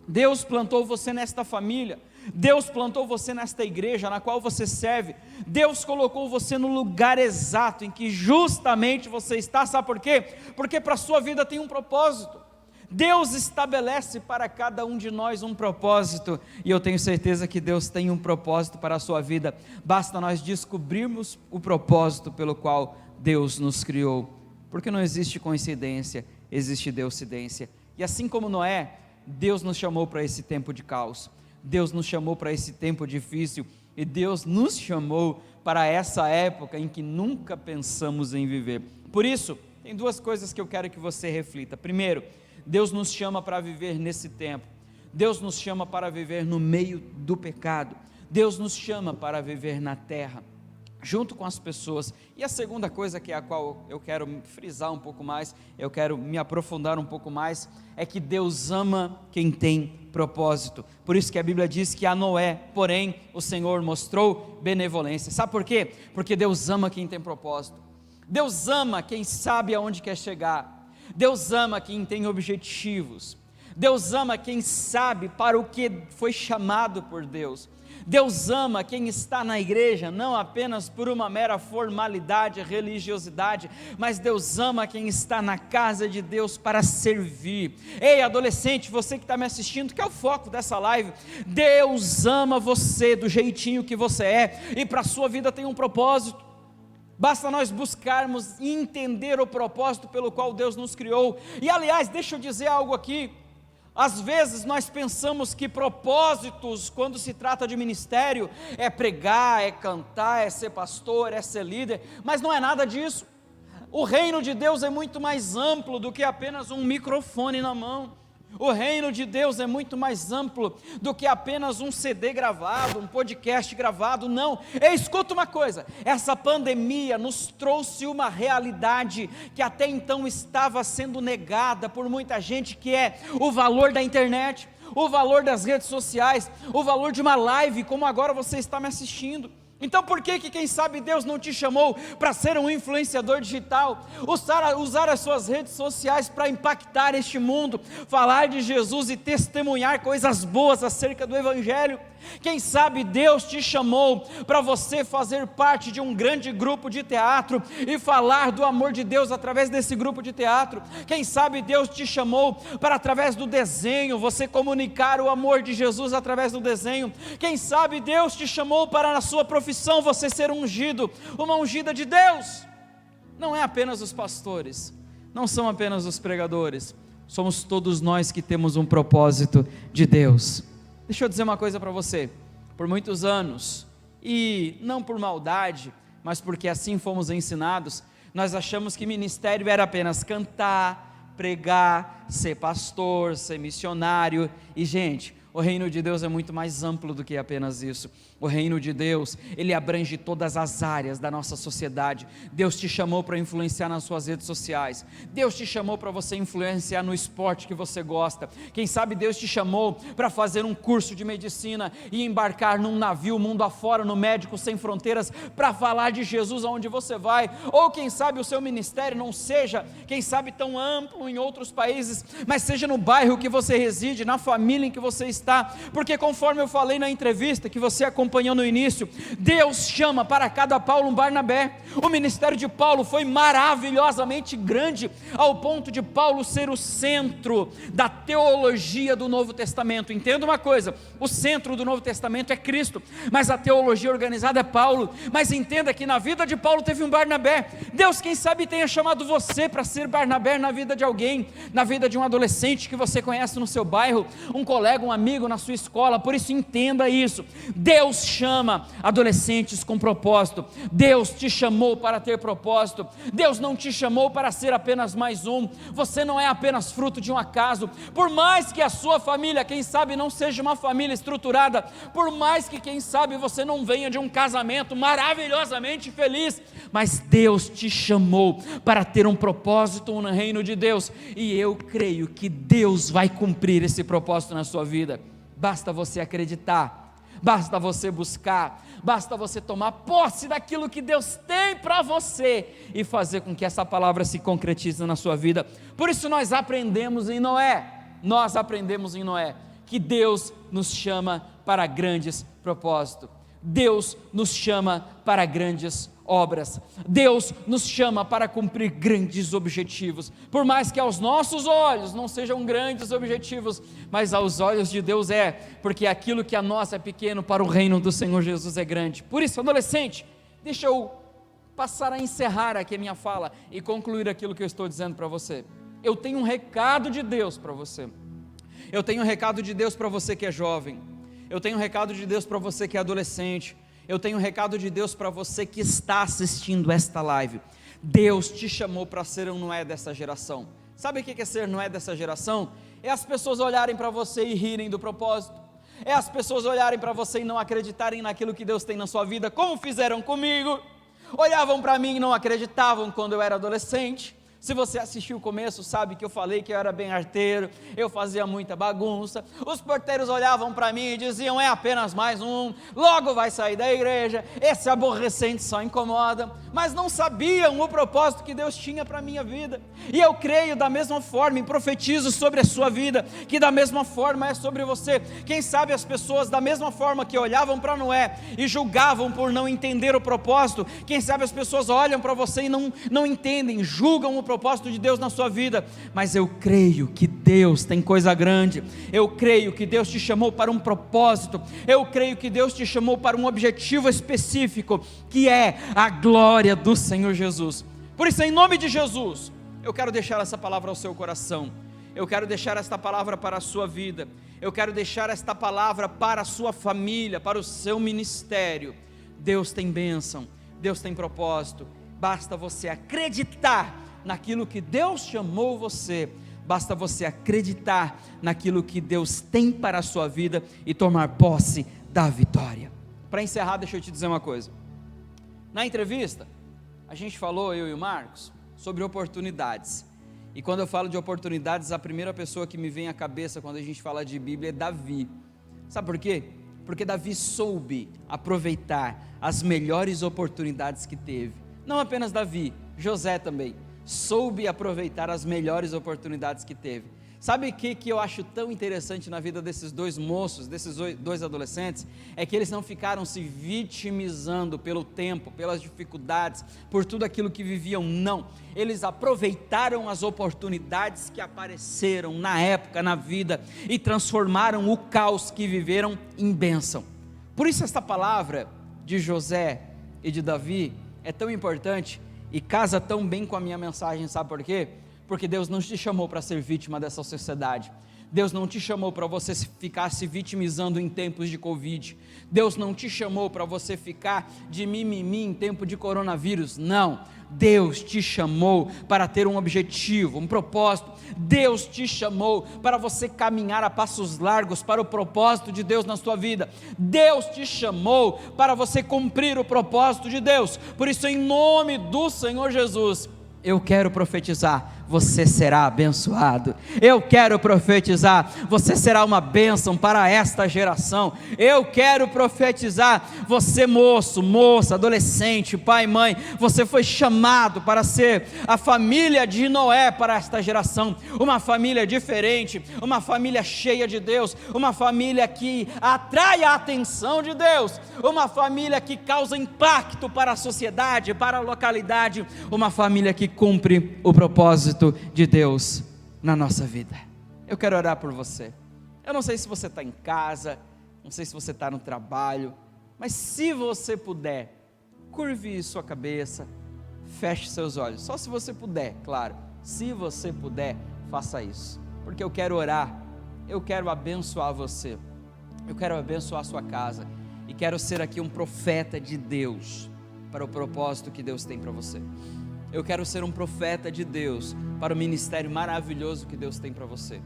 Deus plantou você nesta família, Deus plantou você nesta igreja na qual você serve, Deus colocou você no lugar exato em que justamente você está. Sabe por quê? Porque para a sua vida tem um propósito. Deus estabelece para cada um de nós um propósito, e eu tenho certeza que Deus tem um propósito para a sua vida. Basta nós descobrirmos o propósito pelo qual Deus nos criou, porque não existe coincidência, existe Deuscidência. E assim como Noé, Deus nos chamou para esse tempo de caos, Deus nos chamou para esse tempo difícil, e Deus nos chamou para essa época em que nunca pensamos em viver. Por isso, tem duas coisas que eu quero que você reflita. Primeiro, Deus nos chama para viver nesse tempo, Deus nos chama para viver no meio do pecado, Deus nos chama para viver na terra. junto com as pessoas. E a segunda coisa, que é a qual eu quero frisar um pouco mais, eu quero me aprofundar um pouco mais, é que Deus ama quem tem propósito. Por isso que a Bíblia diz que a Noé, porém, o Senhor mostrou benevolência. Sabe por quê? Porque Deus ama quem tem propósito. Deus ama quem sabe aonde quer chegar. Deus ama quem tem objetivos. Deus ama quem sabe para o que foi chamado por Deus. Deus ama quem está na igreja, não apenas por uma mera formalidade, religiosidade, mas Deus ama quem está na casa de Deus para servir. Ei, adolescente, você que está me assistindo, que é o foco dessa live, Deus ama você do jeitinho que você é, e para a sua vida tem um propósito. Basta nós buscarmos entender o propósito pelo qual Deus nos criou. E aliás, deixa eu dizer algo aqui. Às vezes nós pensamos que propósitos, quando se trata de ministério, é pregar, é cantar, é ser pastor, é ser líder, mas não é nada disso. O reino de Deus é muito mais amplo do que apenas um microfone na mão. O reino de Deus é muito mais amplo do que apenas um CD gravado, um podcast gravado, não. Escuta uma coisa, essa pandemia nos trouxe uma realidade que até então estava sendo negada por muita gente, que é o valor da internet, o valor das redes sociais, o valor de uma live, como agora você está me assistindo. Então por que quem sabe Deus não te chamou para ser um influenciador digital, usar as suas redes sociais para impactar este mundo, falar de Jesus e testemunhar coisas boas acerca do Evangelho? Quem sabe Deus te chamou para você fazer parte de um grande grupo de teatro e falar do amor de Deus através desse grupo de teatro? Quem sabe Deus te chamou para, através do desenho, você comunicar o amor de Jesus através do desenho? Quem sabe Deus te chamou para, na sua profissão, você ser ungido, uma ungida de Deus? Não é apenas os pastores, não são apenas os pregadores, somos todos nós que temos um propósito de Deus. Deixa eu dizer uma coisa para você, por muitos anos, e não por maldade, mas porque assim fomos ensinados, nós achamos que ministério era apenas cantar, pregar, ser pastor, ser missionário, e gente, o reino de Deus é muito mais amplo do que apenas isso. O reino de Deus, ele abrange todas as áreas da nossa sociedade. Deus te chamou para influenciar nas suas redes sociais. Deus te chamou para você influenciar no esporte que você gosta. Quem sabe Deus te chamou para fazer um curso de medicina e embarcar num navio mundo afora, no Médicos Sem Fronteiras, para falar de Jesus aonde você vai. Ou quem sabe o seu ministério não seja, quem sabe, tão amplo em outros países, mas seja no bairro que você reside, na família em que você está, porque conforme eu falei na entrevista que você acompanhou no início, Deus chama para cada Paulo um Barnabé. O ministério de Paulo foi maravilhosamente grande, ao ponto de Paulo ser o centro da teologia do Novo Testamento. Entenda uma coisa, o centro do Novo Testamento é Cristo, mas a teologia organizada é Paulo. Mas entenda que na vida de Paulo teve um Barnabé. Deus, quem sabe, tenha chamado você para ser Barnabé na vida de alguém, na vida de um adolescente que você conhece no seu bairro, um colega, um amigo na sua escola. Por isso entenda isso, Deus chama adolescentes com propósito. Deus te chamou para ter propósito. Deus não te chamou para ser apenas mais um. Você não é apenas fruto de um acaso. Por mais que a sua família, quem sabe, não seja uma família estruturada, por mais que, quem sabe, você não venha de um casamento maravilhosamente feliz, mas Deus te chamou para ter um propósito no reino de Deus, e eu creio que Deus vai cumprir esse propósito na sua vida. Basta você acreditar, basta você buscar, basta você tomar posse daquilo que Deus tem para você e fazer com que essa palavra se concretize na sua vida. Por isso nós aprendemos em Noé, que Deus nos chama para grandes propósitos. Deus nos chama para grandes obras. Deus nos chama para cumprir grandes objetivos, por mais que aos nossos olhos não sejam grandes objetivos, mas aos olhos de Deus é, porque aquilo que a nós é pequeno, para o reino do Senhor Jesus é grande. Por isso, adolescente, deixa eu passar a encerrar aqui a minha fala e concluir aquilo que eu estou dizendo para você. Eu tenho um recado de Deus para você. Eu tenho um recado de Deus para você que é jovem. Eu tenho um recado de Deus para você que é adolescente. Eu tenho um recado de Deus para você que está assistindo esta live. Deus te chamou para ser um Noé dessa geração. Sabe o que é ser Noé dessa geração? É as pessoas olharem para você e rirem do propósito. É as pessoas olharem para você e não acreditarem naquilo que Deus tem na sua vida, como fizeram comigo. olhavam para mim e não acreditavam quando eu era adolescente. Se você assistiu o começo, sabe que eu falei que eu era bem arteiro, eu fazia muita bagunça. Os porteiros olhavam para mim e diziam: é apenas mais um, logo vai sair da igreja, esse aborrecente só incomoda. Mas não sabiam o propósito que Deus tinha para a minha vida. E eu creio da mesma forma, e profetizo sobre a sua vida, que da mesma forma é sobre você. Quem sabe as pessoas, da mesma forma que olhavam para Noé e julgavam por não entender o propósito, quem sabe as pessoas olham para você e não entendem, julgam o propósito de Deus na sua vida. Mas eu creio que Deus tem coisa grande, eu creio que Deus te chamou para um propósito, eu creio que Deus te chamou para um objetivo específico, que é a glória do Senhor Jesus. Por isso, em nome de Jesus, eu quero deixar essa palavra ao seu coração, eu quero deixar esta palavra para a sua vida, eu quero deixar esta palavra para a sua família, para o seu ministério. Deus tem bênção, Deus tem propósito, basta você acreditar naquilo que Deus chamou você, basta você acreditar naquilo que Deus tem para a sua vida e tomar posse da vitória. Para encerrar, deixa eu te dizer uma coisa. Na entrevista, a gente falou, eu e o Marcos, sobre oportunidades. E quando eu falo de oportunidades, a primeira pessoa que me vem à cabeça quando a gente fala de Bíblia é Davi. Sabe por quê? Porque Davi soube aproveitar as melhores oportunidades que teve. Não apenas Davi, José também soube aproveitar as melhores oportunidades que teve. Sabe o que eu acho tão interessante na vida desses dois moços, desses dois adolescentes? É que eles não ficaram se vitimizando pelo tempo, pelas dificuldades, por tudo aquilo que viviam, não. Eles aproveitaram as oportunidades que apareceram na época, na vida, e transformaram o caos que viveram em bênção. Por isso esta palavra de José e de Davi é tão importante e casa tão bem com a minha mensagem, sabe por quê? Porque Deus não te chamou para ser vítima dessa sociedade. Deus não te chamou para você ficar se vitimizando em tempos de Covid. Deus não te chamou para você ficar de mimimi em tempo de coronavírus. Não. Deus te chamou para ter um objetivo, um propósito. Deus te chamou para você caminhar a passos largos para o propósito de Deus na sua vida. Deus te chamou para você cumprir o propósito de Deus. Por isso, em nome do Senhor Jesus, eu quero profetizar: você será abençoado. Eu quero profetizar: você será uma bênção para esta geração. Eu quero profetizar: você moço, moça, adolescente, pai, mãe, você foi chamado para ser a família de Noé para esta geração, uma família diferente, uma família cheia de Deus, uma família que atrai a atenção de Deus, uma família que causa impacto para a sociedade, para a localidade, uma família que cumpre o propósito de Deus na nossa vida. Eu quero orar por você. Eu não sei se você está em casa, não sei se você está no trabalho, mas se você puder, curve sua cabeça, feche seus olhos, só se você puder, claro, se você puder, faça isso, porque eu quero orar, eu quero abençoar você, eu quero abençoar a sua casa, e quero ser aqui um profeta de Deus, para o propósito que Deus tem para você. Eu quero ser um profeta de Deus para o ministério maravilhoso que Deus tem para você.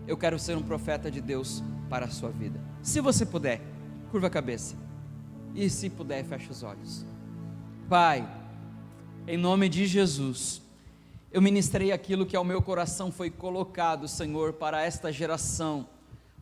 Eu quero ser um profeta de Deus para a sua vida. Se você puder, curva a cabeça. E se puder, feche os olhos. Pai, em nome de Jesus, eu ministrei aquilo que ao meu coração foi colocado, Senhor, para esta geração,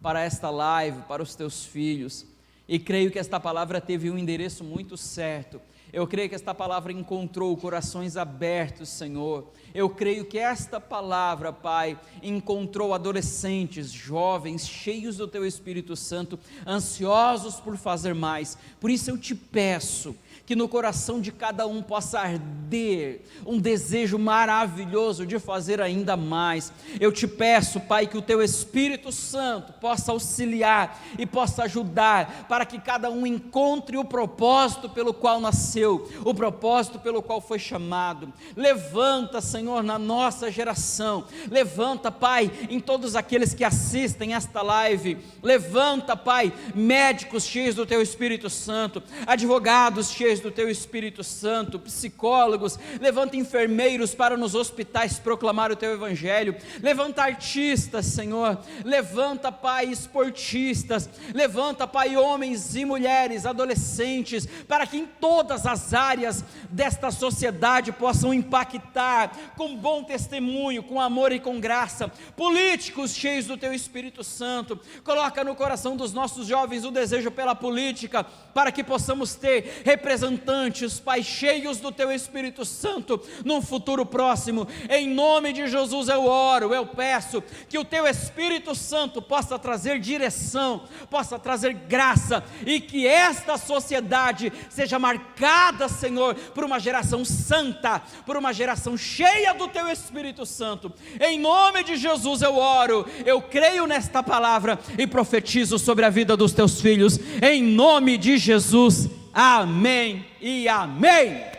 para esta live, para os teus filhos. E creio que esta palavra teve um endereço muito certo. Eu creio que esta palavra encontrou corações abertos, Senhor. Eu creio que esta palavra, Pai, encontrou adolescentes, jovens, cheios do Teu Espírito Santo, ansiosos por fazer mais. Por isso eu te peço que no coração de cada um possa arder um desejo maravilhoso de fazer ainda mais. Eu te peço, Pai, que o Teu Espírito Santo possa auxiliar e possa ajudar para que cada um encontre o propósito pelo qual nasceu, o propósito pelo qual foi chamado. Levanta, Senhor, na nossa geração, levanta, Pai, em todos aqueles que assistem esta live, levanta, Pai, médicos cheios do Teu Espírito Santo, advogados cheios do Teu Espírito Santo, psicólogos, levanta enfermeiros para nos hospitais proclamar o Teu Evangelho, levanta artistas, Senhor, levanta, Pai, esportistas, levanta, Pai, homens e mulheres, adolescentes, para que em todas todas as áreas desta sociedade possam impactar com bom testemunho, com amor e com graça. Políticos cheios do teu Espírito Santo, coloca no coração dos nossos jovens o desejo pela política, para que possamos ter representantes, Pai, cheios do teu Espírito Santo num futuro próximo. Em nome de Jesus eu oro, eu peço que o teu Espírito Santo possa trazer direção, possa trazer graça, e que esta sociedade seja marcada, Senhor, por uma geração santa, por uma geração cheia do teu Espírito Santo. Em nome de Jesus eu oro, eu creio nesta palavra e profetizo sobre a vida dos teus filhos, em nome de Jesus, amém e amém.